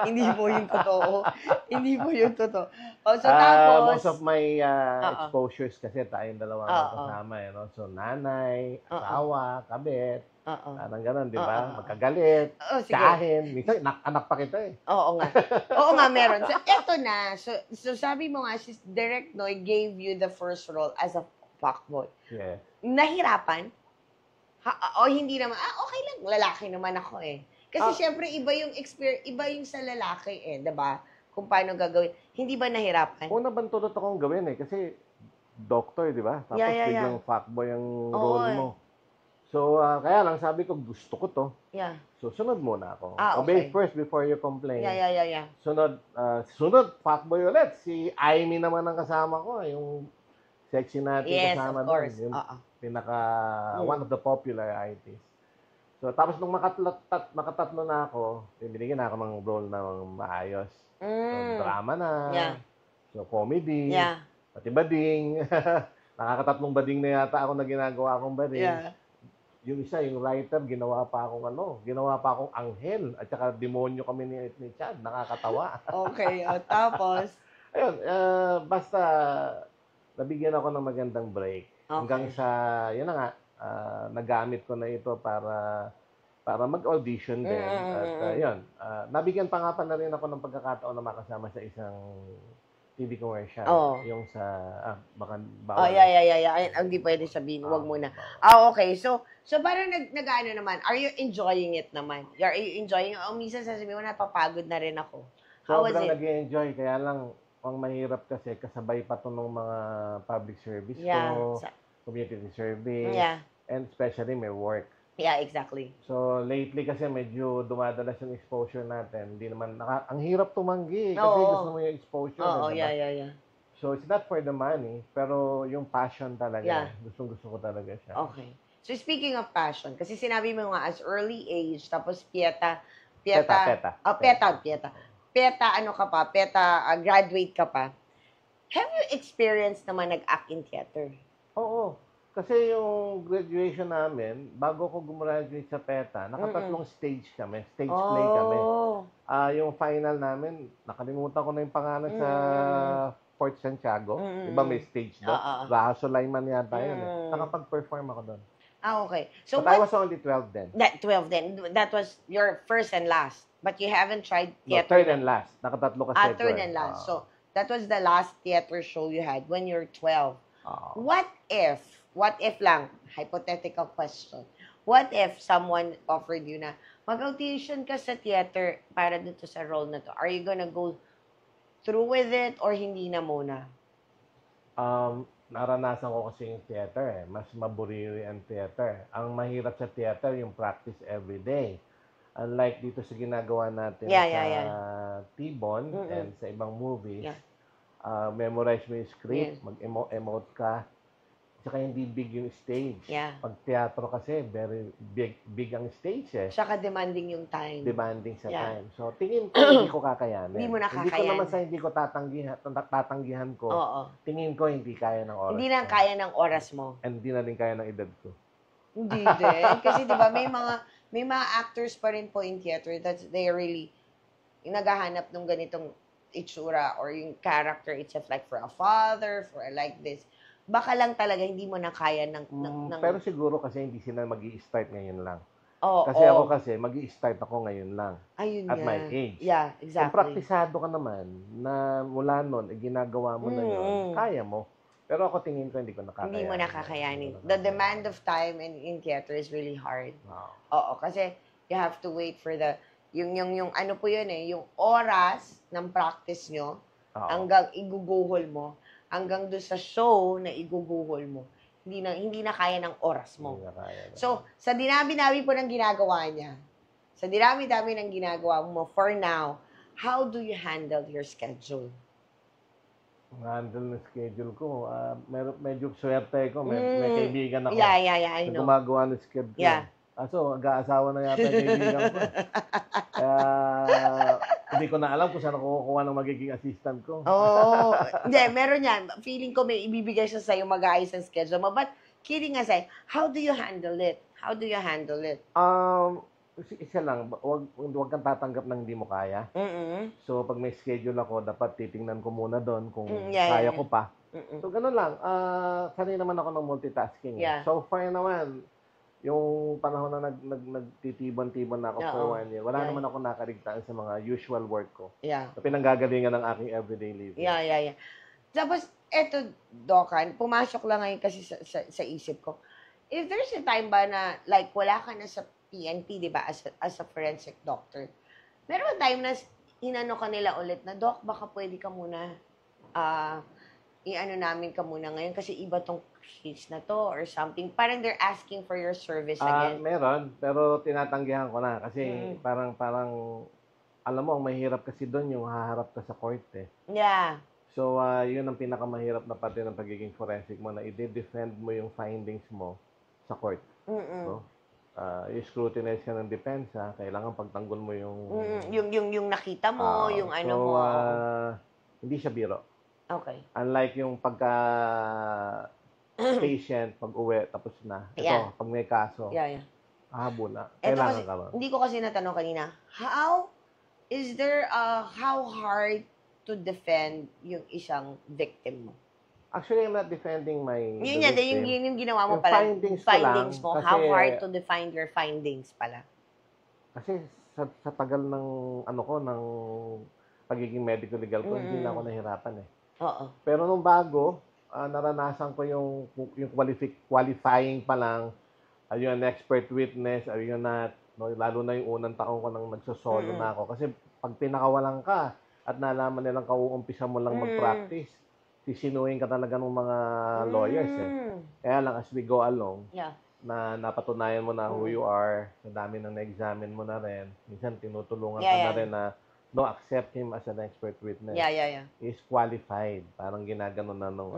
Hindi po yung totoo. Hindi po yung totoo. So tapos... most of my exposures kasi tayong dalawa kasama. No? So nanay, asawa, kabit. Parang ganun, di ba? Magkagalit, kahin. Minsan, anak pa kita Oo nga. Oo nga, meron. So, eto na. So sabi mo nga, si Direk Noy gave you the first role as a fuckboy. Yes. Nahirapan? O hindi naman, okay lang, lalaki naman ako Kasi syempre, iba yung sa lalaki diba? Kung paano gagawin. Hindi ba nahirapan? Una bantulot akong gawin kasi doctor, di ba? Tapos biglang fuckboy ang role mo. So, kaya lang sabi ko, gusto ko to. Yeah. So, sunod muna ako. Okay. Obey first before you complain. Yeah. Sunod, fuckboy ulit. Si Aimee naman ang kasama ko, yung sexy natin kasama doon. Yes, of course. One of the popular artists. So, tapos nung makatatlo na ako, binigyan na ako ng role na maayos. So, drama na. Yeah. So, comedy. Yeah. Pati bading. Nakakatatlong bading na yata ako na ginagawa akong bading. Yeah. Yung isa, yung writer, ginawa pa akong anghel. At saka demonyo kami ni Chad. Nakakatawa. Okay. Tapos? Ayun, basta nabigyan ako ng magandang break. Okay. Hanggang sa, yun na nga, nagamit ko na ito para mag-audition din. At yun, nabigyan pa nga pa na rin ako ng pagkakataon na makasama sa isang TV commercial. Yung sa, baka bawal. Hindi pwede sabihin, huwag muna. Okay. So parang nag-ano naman, are you enjoying it naman? Are you enjoying it? Minsan sasabihin mo, napapagod na rin ako. How was it? Sobrang nag-enjoy, kaya lang, ang mahirap kasi kasabay pa ito ng mga public service ko, community service, and especially may work. Yeah, exactly. So, lately kasi medyo dumadalas yung exposure natin. Hindi naman, ang hirap tumanggi kasi gusto mo yung exposure. Yeah. So, it's not for the money, pero yung passion talaga. Gusto ko talaga siya. Okay. So, speaking of passion, kasi sinabi mo nga, as early age, tapos PETA, graduate ka pa. Have you experienced naman nag-act in theater? Oo. Kasi yung graduation namin, bago ko gumraduate sa PETA, nakatatlong stage play kami. Yung final namin, nakalimutan ko na yung pangalan sa Fort Santiago. Diba may stage doon? Raha Sulaiman yata yun. Nakapag-perform ako doon. Okay. So but I was only 12 then. 12 then. That was your first and last. But you haven't tried theater? No, third and last. Nakatatlo kasi. Third and last. So, that was the last theater show you had when you were 12. What if lang, hypothetical question, what if someone offered you na mag-audition ka sa theater para dito sa role na to? Are you gonna go through with it or hindi na muna? Naranasan ko kasi yung theater eh. Mas maburiri ang theater. Ang mahirap sa theater, yung practice every day. Unlike dito sa ginagawa natin sa T-Bon and sa ibang movies, memorize mo yung script, mag-emote ka, tsaka hindi big yung stage. Pag teatro kasi, very big ang stage eh. Tsaka demanding yung time. Demanding sa time. So, tingin ko, hindi ko kakayanin. Hindi mo na Hindi ko naman sa hindi ko tatanggihan ko. Tingin ko, hindi kaya ng oras. Hindi na kaya ng oras mo. And hindi na rin kaya ng edad ko. Hindi din. Kasi diba, may mga actors pa rin po in theater that they really naghahanap ng ganitong itsura or yung character itself like for a father, for like this. Baka lang talaga hindi mo na kaya ng Pero siguro kasi hindi sila magi-start ngayon lang. Ako magi-start ako ngayon lang. Ayun at my age. Yeah, exactly. Kung praktisado ka naman na mula noon, ginagawa mo na yun, kaya mo. Pero ako tingin ko hindi ko nakakayanin. Hindi mo nakakayanin. The demand of time in theater is really hard. Kasi you have to wait for yung ano po yun eh, yung oras ng practice nyo hanggang iguguhol mo. Hanggang doon sa show na iguguhol mo, hindi na kaya ng oras mo. So, sa dinami-dami po ng ginagawa niya, sa dinami-dami ng ginagawa mo, for now, how do you handle your schedule? Handle ng schedule ko, medyo swerte ko. May kaibigan ako. I know. Gumagawa ng schedule. So, mag-aasawa na yata yung kaibigan ko. Hindi ko na alam kung saan ako kukuha ng magiging assistant ko. Hindi, meron yan. Feeling ko may ibibigay siya sa'yo mag-aayos ang schedule mo. But, kidding aside, how do you handle it? Isa lang, wag kang tatanggap ng hindi mo kaya. So, pag may schedule ako, dapat titingnan ko muna doon kung kaya ko pa. So, ganun lang. Sanay naman ako ng multitasking. So far naman, yung panahon na nagtitibon-tibon na ako for 1 year, wala naman ako nakarigtaan sa mga usual work ko. Na pinanggagalingan ng aking everyday living. Tapos, eto, Dokan, pumasok lang ngayon kasi sa isip ko. If there's a time ba na, like, wala ka na sa PNP, di ba, as a forensic doctor, meron ba time na inano ka nila ulit na, Doc, baka pwede ka muna, i-ano namin ka muna ngayon kasi iba tong case na to or something. Parang they're asking for your service again. Meron, pero tinatanggihan ko na kasi parang alam mo, ang mahirap kasi doon yung haharap ka sa court eh. So, yun ang pinakamahirap na parte ng pagiging forensic mo na i-defend mo yung findings mo sa court. So, i-scrutinize ka ng depensa, kailangan pagtanggol mo yung yung nakita mo, yung ano mo. Hindi siya biro. Okay. Unlike yung patient, pag-uwi, tapos na. Ito, pag may kaso, habol na. Kailangan ka ba? Hindi ko kasi natanong kanina, how hard to defend yung isang victim mo? Actually, I'm not defending my victim. Yung ginawa mo pala. Findings mo. How hard to define your findings pala? Kasi sa tagal ng ng pagiging medical legal ko, hindi na ako nahirapan eh. Pero nung bago, naranasan ko yung qualifying pa lang, are you an expert witness, are you not, lalo na yung unang taon ko nang nagsosolo na ako. Kasi pag pinakawalan ka at nalaman nilang kauumpisa mo lang mag-practice, sisinuhin ka talaga ng mga lawyers eh. Kaya lang as we go along, na napatunayan mo na who you are, sa dami ng na-examine mo na rin, minsan tinutulungan ka na rin na accept him as an expert witness. He is qualified. Parang ginaganon na nung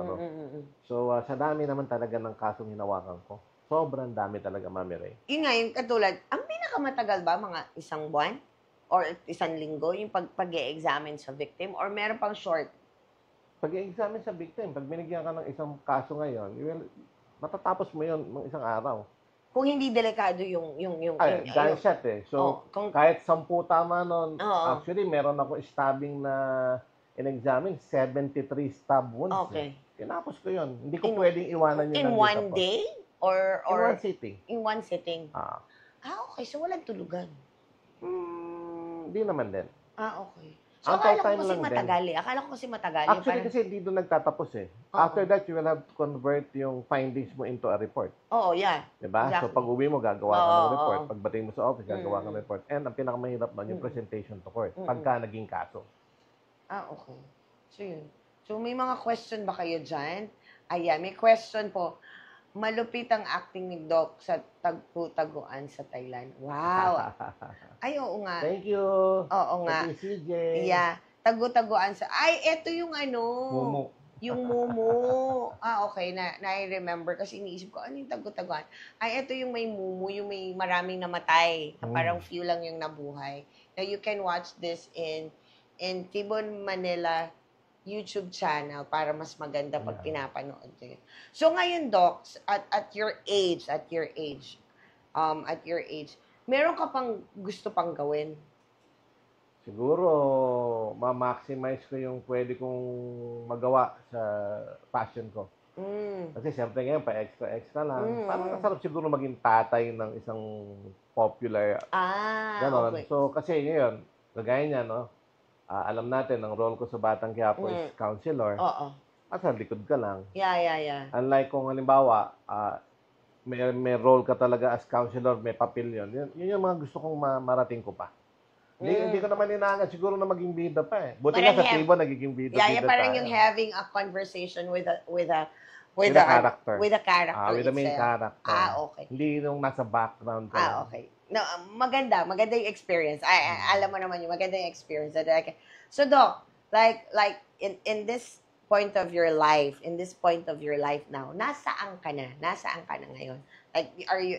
So, sa dami naman talaga ng kasong hinawakan ko. Sobrang dami talaga, Mami Ray. Yun nga, yung katulad, ang pinakamatagal ba, mga 1 buwan? Or 1 linggo, yung pag-e-examine sa victim? Or meron pang short? Pag-e-examine sa victim, pag binigyan ka ng isang kaso ngayon, matatapos mo yun ng 1 araw. Kung hindi delikado yung gunshot eh. So, kahit 10 tama nun, actually, meron ako stabbing na in-examine, 73 stab wounds. Tinapos ko yun. Hindi ko pwedeng iwanan yun. In one day? Or in one sitting. In one sitting? Okay. So, walang tulugan? Hindi naman din. Okay. So, Ample akala ko time kasi lang din. matagal eh. Akala ko kasi matagal. Actually, Parang, kasi hindi doon nagtatapos eh. Oo. After that, you will have to convert yung findings mo into a report. oo, yeah. Diba? So, Exactly. pag uwi mo, gagawa ka Oo, ng report. oo. Pagdating mo sa office, gagawa ka ng Mm. report. And ang pinakamahirap doon, yung presentation to court. Pagka naging kaso. Okay. So, yun. So, may mga question ba kayo dyan? Ayan, may question po. Malupit ang acting ni Doc sa tagpo-taguan sa Thailand. Wow! Ay, oo nga. Thank you. Oo nga. Thank you, CJ. Yeah. Tagu-taguan sa... Ay, eto yung ano. Mumu. Yung mumu. Okay. Na-remember kasi iniisip ko, ano yung tagu-taguan? Ay, eto yung may mumu, yung may maraming namatay. Na parang few lang yung nabuhay. Now, you can watch this in Tibon Manila YouTube channel para mas maganda pag pinapanood nyo. So, ngayon, Doc, at your age, meron ka pang gusto pang gawin? Siguro, ma-maximize ko yung pwede kong magawa sa passion ko. Kasi siyempre ngayon, pa-extra lang. Parang masarap siguro maging tatay ng isang popular. Ganon. Okay. So, kasi ngayon, kagaya niya, no? Alam natin, ang role ko sa Batang Quiapo is counselor. Oo. At sa likod ka lang. Yeah. Unlike kung halimbawa, may role ka talaga as counselor, may papel yun. Yun yung mga gusto kong marating ko pa. Hindi ko naman inaangat siguro na maging bida pa eh. Buti Parang nga sa Tibo, nagiging bida parang tayo. yung having a conversation with a character. With a character With the main itself. character. Okay. Hindi yung nasa background ka. Okay. No, maganda yung experience. Alam mo naman yung maganda yung experience. So, Doc, like in this point of your life now, nasaan ka na ngayon? Like, are you,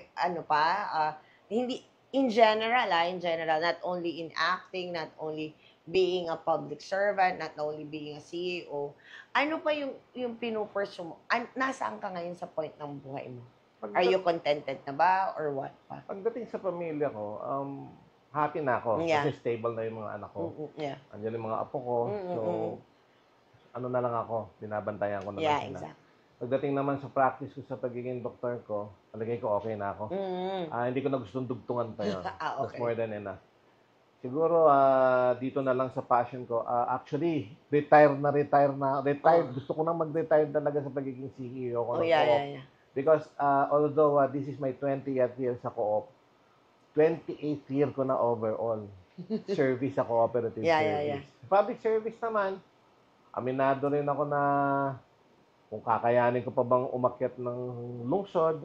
hindi, in general, not only in acting, not only being a public servant, not only being a CEO, ano pa yung pinupursue mo? Nasaan ka ngayon sa point ng buhay mo? Are you contented na ba or what pa? Pagdating sa pamilya ko, happy na ako. Yeah. Kasi stable na yung mga anak ko. Yeah. Andiyan yung mga apo ko. So, ano na lang ako, binabantayan ko na lang sila. Exactly. Pagdating naman sa practice ko sa pagiging doktor ko, palagay ko okay na ako. Hindi ko na gustong dugtungan pa yun. Okay. That's more than enough. Siguro, dito na lang sa passion ko. Actually, retired. Gusto ko nang mag-retire talaga sa pagiging CEO ko. Yeah. Because although this is my 20th year sa co-op, 28th year ko na overall service sa cooperative service. Public service naman, aminado rin ako na kung kakayanin ko pa bang umakyat ng lungsod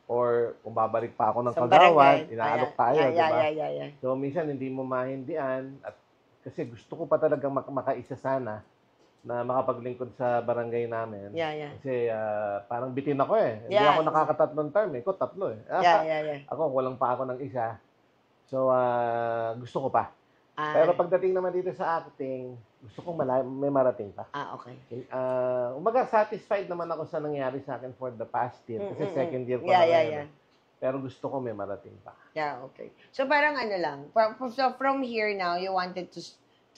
or kung babalik pa ako ng Kagawad, inaalok tayo, diba? So, minsan hindi mo mahindian at kasi gusto ko pa talagang makaisa sana na makapaglingkod sa barangay namin. Kasi parang bitin ako eh. Hindi ako nakakatatlong term eh. Ko tatlo eh. Ako, walang pa ako ng isa. So, gusto ko pa. Pero pagdating naman dito sa acting, gusto kong may marating pa. Okay. Umaga, satisfied naman ako sa nangyari sa akin for the past year. Kasi second year ko na ngayon. Pero gusto ko may marating pa. Okay. So, parang ano lang. So, from here now, you wanted to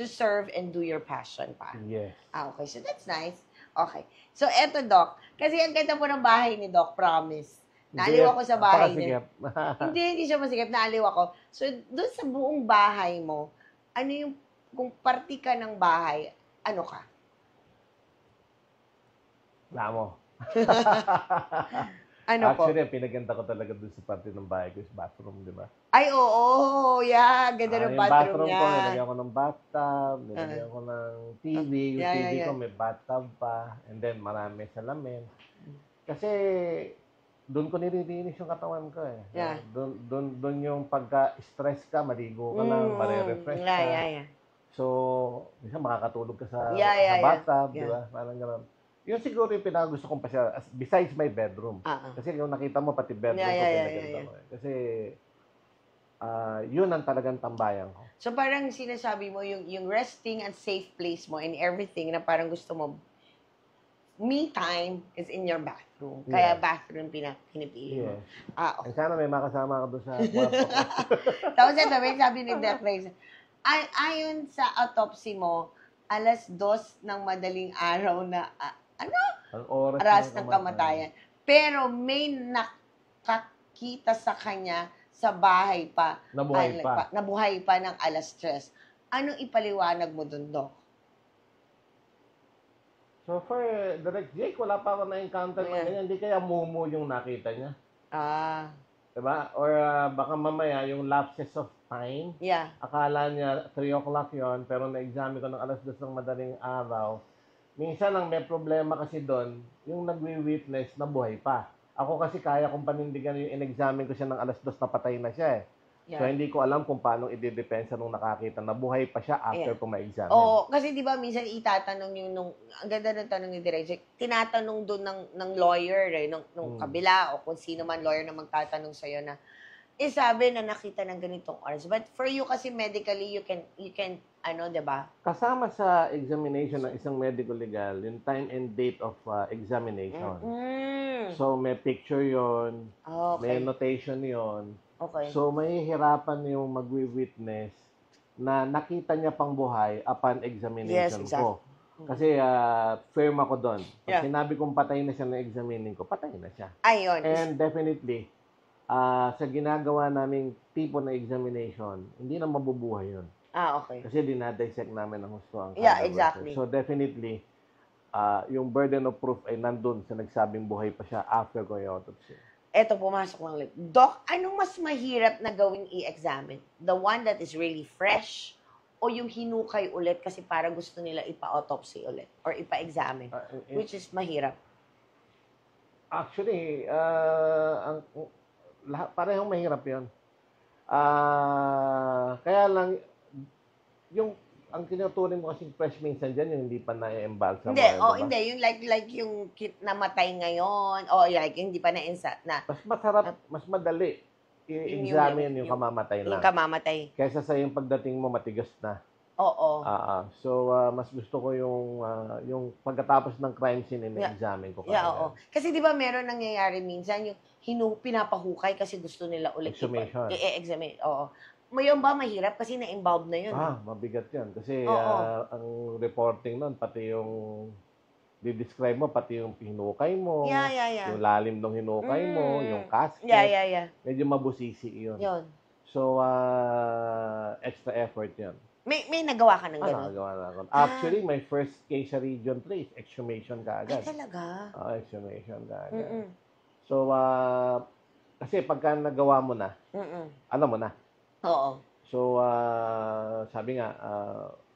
serve and do your passion pa. Yes. Okay. So, that's nice. Okay. So, eto, Doc. Kasi ang ganda po ng bahay ni Doc, promise. Naaliw ako sa bahay niya. Hindi siya masigap. Naaliw ako. So, doon sa buong bahay mo, ano yung, kung party ka ng bahay, ano ka? Wala mo. Ano po? Actually, pinaganda ko talaga doon sa party ng bahay ko is bathroom, di ba? Ay, oo. Yeah, ganda ng Yung bathroom ko, niya. nilagyan ko ng bathtub, nilagyan ko ng TV. Yung TV ko may bathtub pa. And then, marami salamin. Kasi, doon ko nililinis yung katawan ko eh. Doon yung pagka-stress ka, maligo ka lang, mare-refresh ka. So, minsan makakatulog ka sa bathtub, di ba? Parang gano'n. Yun siguro yung pinakagusto kong pasya, besides my bedroom. Kasi yung nakita mo, pati bedroom ko pinaganda ko. Kasi, yun ang talagang tambayan ko. So, parang sinasabi mo, yung resting and safe place mo and everything na parang gusto mo, me time is in your bathroom. Kaya bathroom pinipili mo. Okay. Sana may makasama ka doon sa kwarto ko. Tapos ito, may sabi ni Doc Reyes, ayon sa autopsy mo, 2:00 ng madaling araw na, Ang oras ng kamatayan. Pero may nakakita sa kanya sa bahay pa. Nabuhay pa ng 3:00. Anong ipaliwanag mo dun, Doc? So for Direct Jake, wala pa ako na-encounter ng Yeah. ganyan. Hindi kaya mumu yung nakita niya. Ah, Diba? Or baka mamaya yung lapses of time, yeah. akala niya 3 o'clock yon pero na-examine ko ng alas 2 ng madaling araw. Minsan ang may problema kasi doon, yung nagwi-witness na buhay pa. Ako kasi kaya kong panindigan yung in-examine ko siya ng alas 2 na patay na siya eh. So, Yeah. hindi ko alam kung paano i-depensa nung nakakita na buhay pa siya after Yeah. ko ma-examine. Oo, kasi di ba minsan itatanong yung ang ganda ng tanong ni Direk, tinatanong doon ng lawyer nung kabila o kung sino man lawyer na magtatanong sa'yo na, sabi na nakita ng ganitong oras. But for you kasi medically, you can di ba? Kasama sa examination ng isang medical legal, yung time and date of examination. So, may picture yon, may Okay. notation yon. Okay. So, mahihirapan yung magwi-witness na nakita niya pang buhay upon examination Yes, exactly. ko. Kasi firm ako doon. Pag Yeah. sinabi kong patay na siya na examining ko, patay na siya. Ayun. And definitely, sa ginagawa naming tipo na examination, hindi na mabubuhay yun. Okay. Kasi dinadissect namin ang gusto ang Yeah, cadaver. exactly. So definitely, yung burden of proof ay nandun sa nagsabing buhay pa siya after ko yung autopsy. Eto, pumasok lang ulit. Doc, anong mas mahirap na gawing i-examine? The one that is really fresh o yung hinukay ulit kasi para gusto nila ipa-autopsy ulit or ipa-examine? Which is mahirap? Actually, parehong mahirap yun. Kaya lang, ang tinuturing mo kasing fresh minsan dyan, yung hindi pa na-embalsam. Hindi, hindi. Yung like yung namatay ngayon, o like hindi pa na. Mas masarap, mas madali i-examine yung kamamatay lang. Yung kamamatay. Kaysa sa yung pagdating mo matigas na. Oo. So, mas gusto ko yung pagkatapos ng crime scene, in-examine ko. Yeah, oo. Kasi di ba meron nangyayari minsan, yung pinapahukay kasi gusto nila ulit exhumation. I-examine. Oo. Mayon ba mahirap kasi na-involved na yun? Mabigat yan. Kasi ang reporting nun, pati yung di-describe mo, pati yung hinukay mo, Yeah. yung lalim ng hinukay mo, yung casket. Yeah. Medyo mabusisi yun. Yun. So, extra effort yun. May nagawa ka ng gano'n? Nagawa na ako. Actually, my first case sa Region 3 is exhumation ka agad. Ay, talaga? Exhumation ka agad. So, kasi pagka nagawa mo na, alam mo na. Oo. So, sabi nga,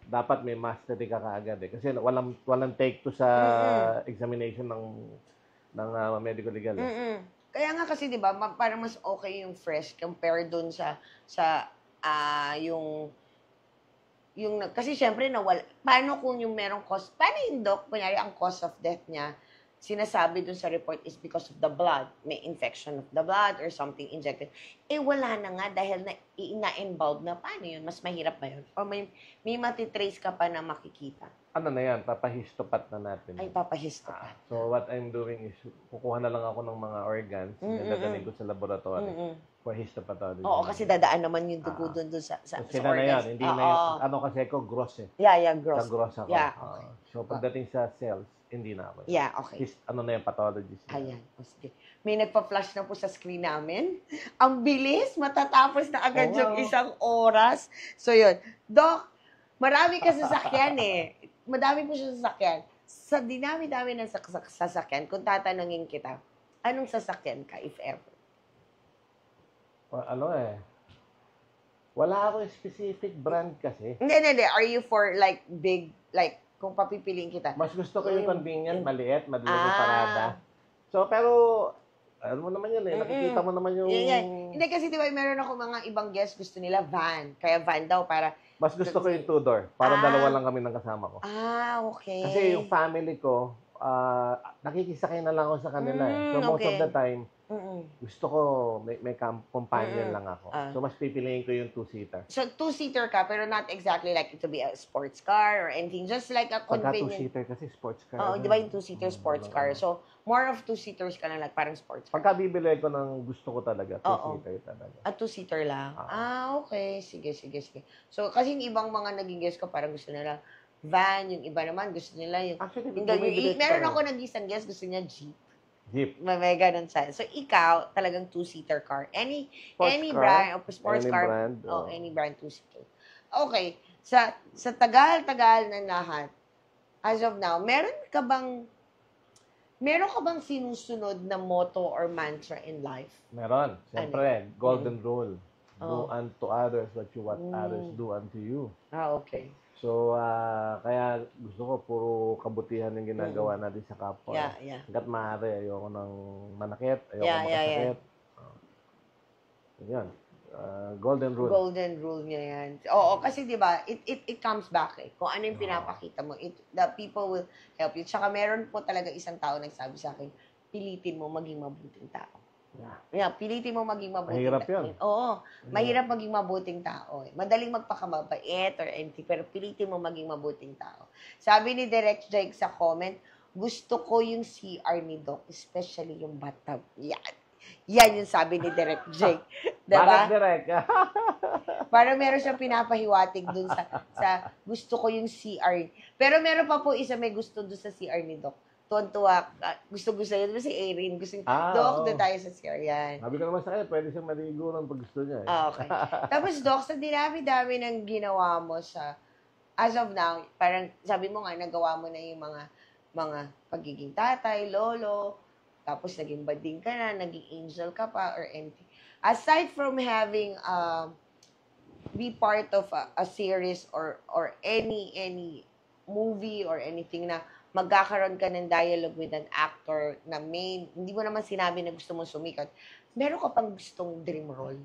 dapat may mastery ka kaagad eh. Kasi walang take to sa examination ng medical legal. Kaya nga kasi 'di ba, parang mas okay yung fresh compared dun sa yung kasi syempre paano kung yung merong cause, paano yung doc, kunyari ang cause of death niya, sinasabi dun sa report is because of the blood, may infection of the blood or something injected. Wala na nga dahil na-involved na, paano yun? Mas mahirap ba yun? O may matitrace ka pa na makikita? Ano na yan, papahistopat na natin. Ay, papahistopat. So what I'm doing is, kukuha na lang ako ng mga organs, dadalhin ko sa laboratory for histopathology. Oo, kasi dadaan naman yung dugo dun sa sila na yan, hindi na yung, kasi ako gross eh. Yeah, gross. Sa gross ako. Yeah, okay. So pagdating sa cells, hindi na ako. Yeah, okay. Ano na yung pathologist. Ayan. Sige. May nagpa-flash na po sa screen namin. Ang bilis, matatapos na agad yung isang oras. So, yun. Doc, marami ka sasakyan eh. Madami po siya sasakyan. Sa dinami-dami ng sasakyan, kung tatanungin kita, anong sasakyan ka, if ever? Wala ako specific brand kasi. Hindi. Are you for like big, like, kung papipiliin kita? Mas gusto ko yung convenient, maliit, madali yung parada. So, pero, alam mo naman yun eh. Nakikita mo naman yung... Yeah. Hindi kasi diba, meron ako mga ibang guests, gusto nila van. Kaya van daw para... Mas gusto ko yung two-door. Para dalawa lang kami ng kasama ko. Okay. Kasi yung family ko, nakikisakay na lang ako sa kanila eh. So, most of the time, gusto ko, may companion lang ako. So, mas pipiliin ko yung two-seater. So, two-seater ka, pero not exactly like it to be a sports car or anything. Just like a Pagka convenient... two-seater kasi sports car. Oo, di ba yung two-seater sports car? So, more of two-seaters ka lang, like parang sports car. Pagka bibili ko ng gusto ko talaga, two-seater talaga. Two-seater lang? Okay. Sige. So, kasi yung ibang mga naging guest ko, parang gusto nila van, yung iba naman gusto nila yung... Actually, meron ako nag-isang guest, gusto niya Jeep. Jeep. May ganun siya. So, ikaw, talagang two-seater car. Any Sports car, brand, o sports any car. brand, any brand, two-seater. Okay. sa tagal-tagal na lahat, as of now, meron ka bang sinusunod na motto or mantra in life? Meron. Siyempre, golden rule. Oh. Do unto others what you want others do unto you. Okay. So, kaya gusto ko puro kabutihan yung ginagawa natin sa kapwa. Yeah. Hanggat maaari, ayoko nang manakit, ayoko Yeah. makasakit. Yan. Golden rule. Golden rule niya yan. Oo, kasi di ba, it comes back eh. Kung ano yung pinapakita mo, the people will help you. Tsaka meron po talaga isang tao nagsabi sa akin, pilitin mo maging mabuting tao. Yeah, pilitin mo maging mabuting Mahirap tao. yun. Oo, mahirap maging mabuting tao. Eh. Madaling magpakamabait or anything, pero pilitin mo maging mabuting tao. Sabi ni Direct Jake sa comment, gusto ko yung CR ni Doc, especially yung bathtub. Yan yung sabi ni Direct Jake. Diba? Bakit direct? Para meron siyang pinapahiwatig dun sa gusto ko yung CR. Pero meron pa po isa may gusto dun sa CR ni Doc. Tuwan-tuwa. Gusto-gusto yun. Si Erin. Gusto Doc, doon tayo sa CR. Yan. Sabi ko naman sa kanya, pwede siyang maligo nun pag gusto niya. Okay. Tapos Doc, sa dinami-dami ng ginawa mo as of now, parang sabi mo nga, nagawa mo na yung mga pagiging tatay, lolo, tapos naging bading ka na, naging angel ka pa, or anything. Aside from having be part of a series or any movie or anything na magkakaroon ka ng dialogue with an actor na hindi mo naman sinabi na gusto mong sumikat, meron ka pang gustong dream role?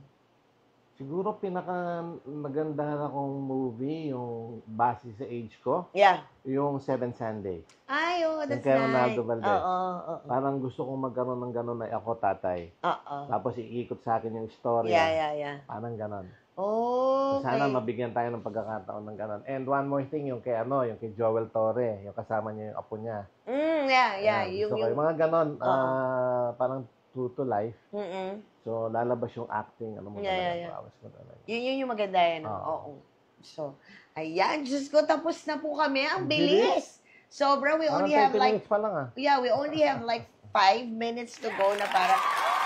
Siguro pinaka nagandahan akong movie, yung base sa age ko, Yeah. yung Seven Sunday. Ay, Yung that's kay nice. Ronaldo Valdez. Oo. Parang gusto kong magkaroon ng gano'n na ako tatay. Oo. Tapos iikot sa akin yung istorya. Yeah. Parang gano'n. Oh, okay. Sana mabigyan tayo ng pagkakataon ng gano'n. And one more thing, yung kay Joel Torre, yung kasama niya yung apo niya. Yeah. Gusto ko. Yung mga gano'n, parang true to life. So, lalabas yung acting. Ano mo Yeah. Bawas mo talaga. Yun yung maganda yan. Oo. So, ayan. Diyos ko, tapos na po kami. Ang bilis. Sobra. We only have 30 minutes pa lang Yeah, we only have 5 minutes to go na para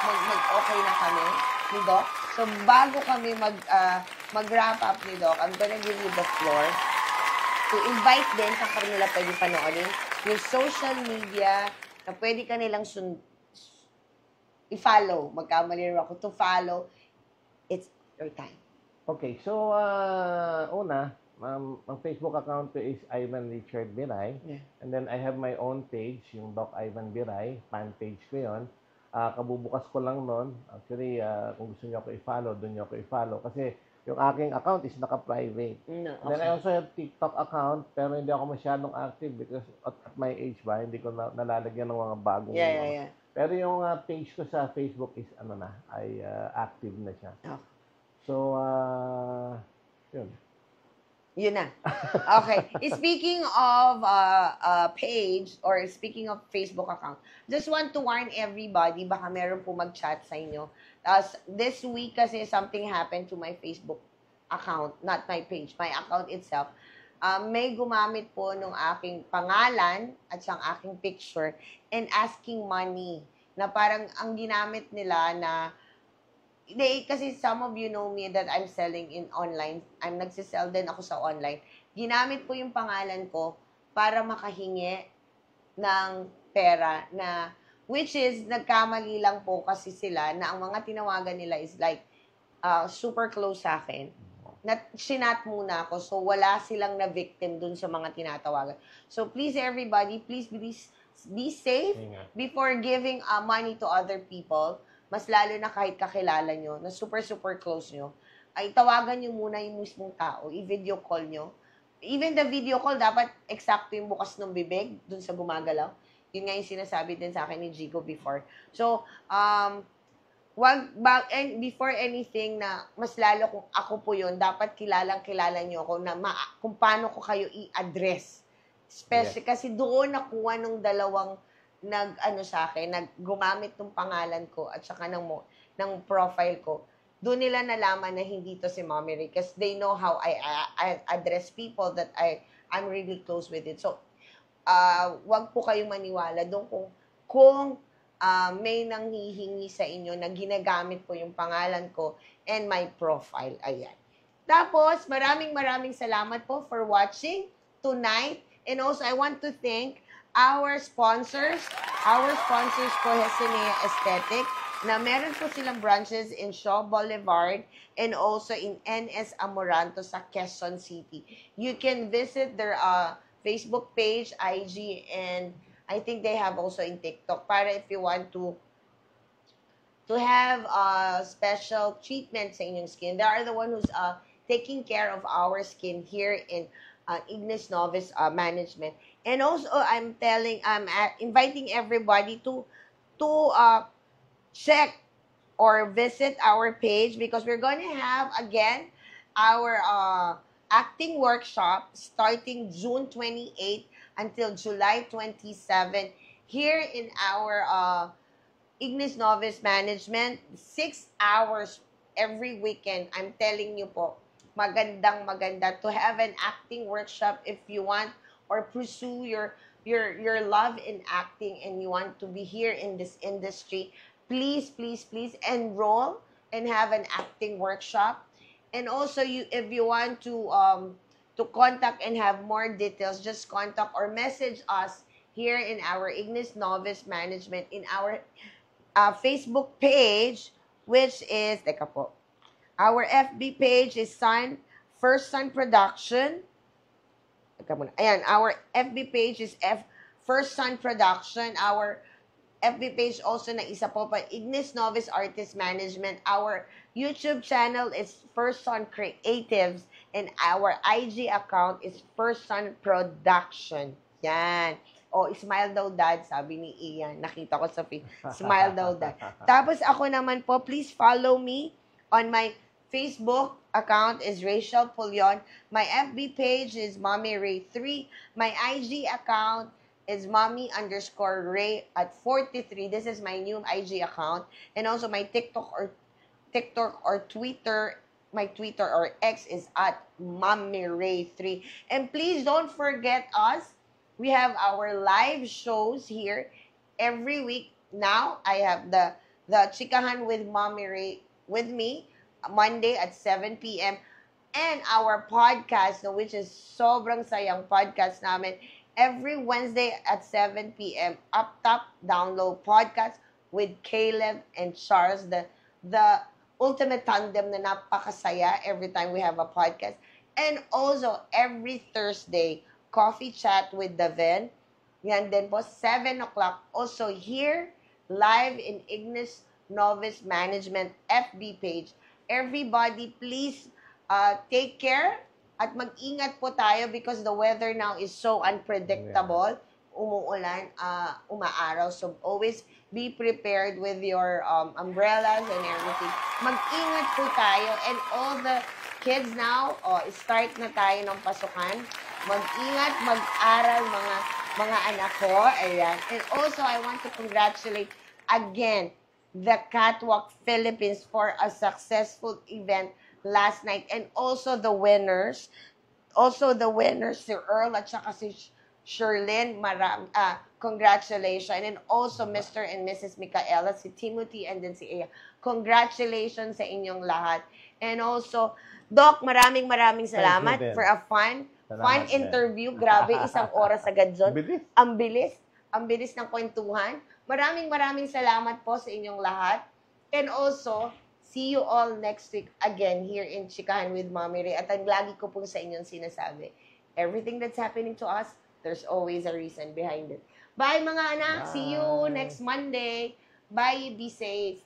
mag-okay na kami ni Doc. So, bago kami mag-wrap up ni Doc, I'm gonna give you the floor to invite din sa kanila pwede panoorin yung social media na pwede ka nilang i-follow. Magkamali rin ako. To follow, it's your time. Okay, so, una, ang Facebook account ko is Ivan Richard Biray. Yeah. And then, I have my own page, yung Doc Ivan Biray. Fan page ko yun. Kabubukas ko lang nun. Actually, kung gusto niyo ako i-follow, doon niyo ako i-follow. Kasi, yung aking account is naka-private. No, okay. Then, I also have TikTok account, pero hindi ako masyadong active because at my age ba, hindi ko nalalagyan ng mga bagong... Yeah. Pero yung page ko sa Facebook is, ay active na siya. Okay. So, yun. Yun na. Okay. Speaking of page or speaking of Facebook account, just want to warn everybody, baka meron po mag-chat sa inyo. This week kasi something happened to my Facebook account, not my page, my account itself. May gumamit po nung aking pangalan at siyang aking picture and asking money na parang ang ginamit nila na kasi some of you know me that I'm selling in online. I'm nagsisell din ako sa online. Ginamit po yung pangalan ko para makahingi ng pera na which is nagkamali lang po kasi sila na ang mga tinawagan nila is like super close sa akin. Sinat muna ako. So, wala silang na-victim dun sa mga tinatawagan. So, please everybody, please be safe before giving money to other people. Mas lalo na kahit kakilala nyo, na super close nyo, ay tawagan nyo muna yung mismong tao, i-video call nyo. Even the video call, dapat eksakto yung bukas ng bibig dun sa gumagalaw. Yun nga yung sinasabi din sa akin ni Jigo before. So, before anything na mas lalo kung ako po yun, dapat kilala nyo ako na kung paano ko kayo i-address. Especially kasi doon nakuha ng dalawang sa akin, gumamit ng pangalan ko at saka ng profile ko. Doon nila nalaman na hindi to si Mommy Ray because they know how I address people that I'm really close with it. So, wag po kayong maniwala doon kung may nanghihingi sa inyo na ginagamit po yung pangalan ko and my profile. Ayan. Tapos, maraming salamat po for watching tonight. And also, I want to thank our sponsors. Our sponsors po, Hesinea Aesthetic, na meron po silang branches in Shaw Boulevard and also in NS Amoranto sa Quezon City. You can visit their Facebook page, IG, and I think they have also in TikTok para if you want to have special treatment sa inyong skin. They are the one who's taking care of our skin here in Ignis Novis Management. And also, I'm inviting everybody to check or visit our page because we're going to have again our acting workshop starting June 28 until July 27 here in our Ignis Novis Management. 6 hours every weekend. I'm telling you po, maganda to have an acting workshop if you want or pursue your love in acting and you want to be here in this industry. Please enroll and have an acting workshop. And also, if you want to contact and have more details, just contact or message us here in our Ignis Novis Management in our Facebook page, which is, teka po, our FB page is First Sun Production. Teka muna. Ayan, our FB page is First Sun Production. Our FB page also na isa po pa, Ignis Novis Artist Management. Our YouTube channel is First Sun Creatives and our IG account is First Sun Production. Yan. O, smile daw dad, sabi ni Ian. Nakita ko sa feed. Smile daw dad. Tapos ako naman po, please follow me on my Facebook account is Rachel Pulion. My FB page is Mommy Ray 3. My IG account is mommy_ray at 43. This is my new IG account. And also my TikTok or Twitter, my Twitter or X is at mommyray3. And please don't forget us. We have our live shows here every week. Now, I have the Chikahan with Mommy Ray with me, Monday at 7 p.m. And our podcast, which is sobrang sayang podcast namin, every Wednesday at 7 p.m. Up Top Download Podcast with Caleb and Charles, the ultimate tandem na napakasaya every time we have a podcast. And also, every Thursday, Coffee Chat with Daven. Yan din po, 7 o'clock. Also here, live in Ignis Novis Management FB page. Everybody, please take care at mag-ingat po tayo because the weather now is so unpredictable. Umuulan, umaaraw. So always be prepared with your umbrellas and everything. Mag-ingat po tayo. And all the kids now, start na tayo ng pasukan. Mag-ingat, mag-aral mga anak ko. Ayan. And also, I want to congratulate again the Catwalk Philippines for a successful event last night. And also the winners. Si Earl at saka si Sherlyn, congratulations. And also Mr. and Mrs. Micaela, si Timothy, and then si Aya. Congratulations sa inyong lahat. And also, Doc, maraming salamat for a fun interview. Grabe, 1 oras agad dyan. Ang bilis ng kwentuhan. Maraming salamat po sa inyong lahat. And also, see you all next week again here in Chikahan with Mommy Ray. At ang lagi ko pong sa inyong sinasabi, everything that's happening to us, there's always a reason behind it. Bye mga anak. Bye. See you next Monday. Bye. Be safe.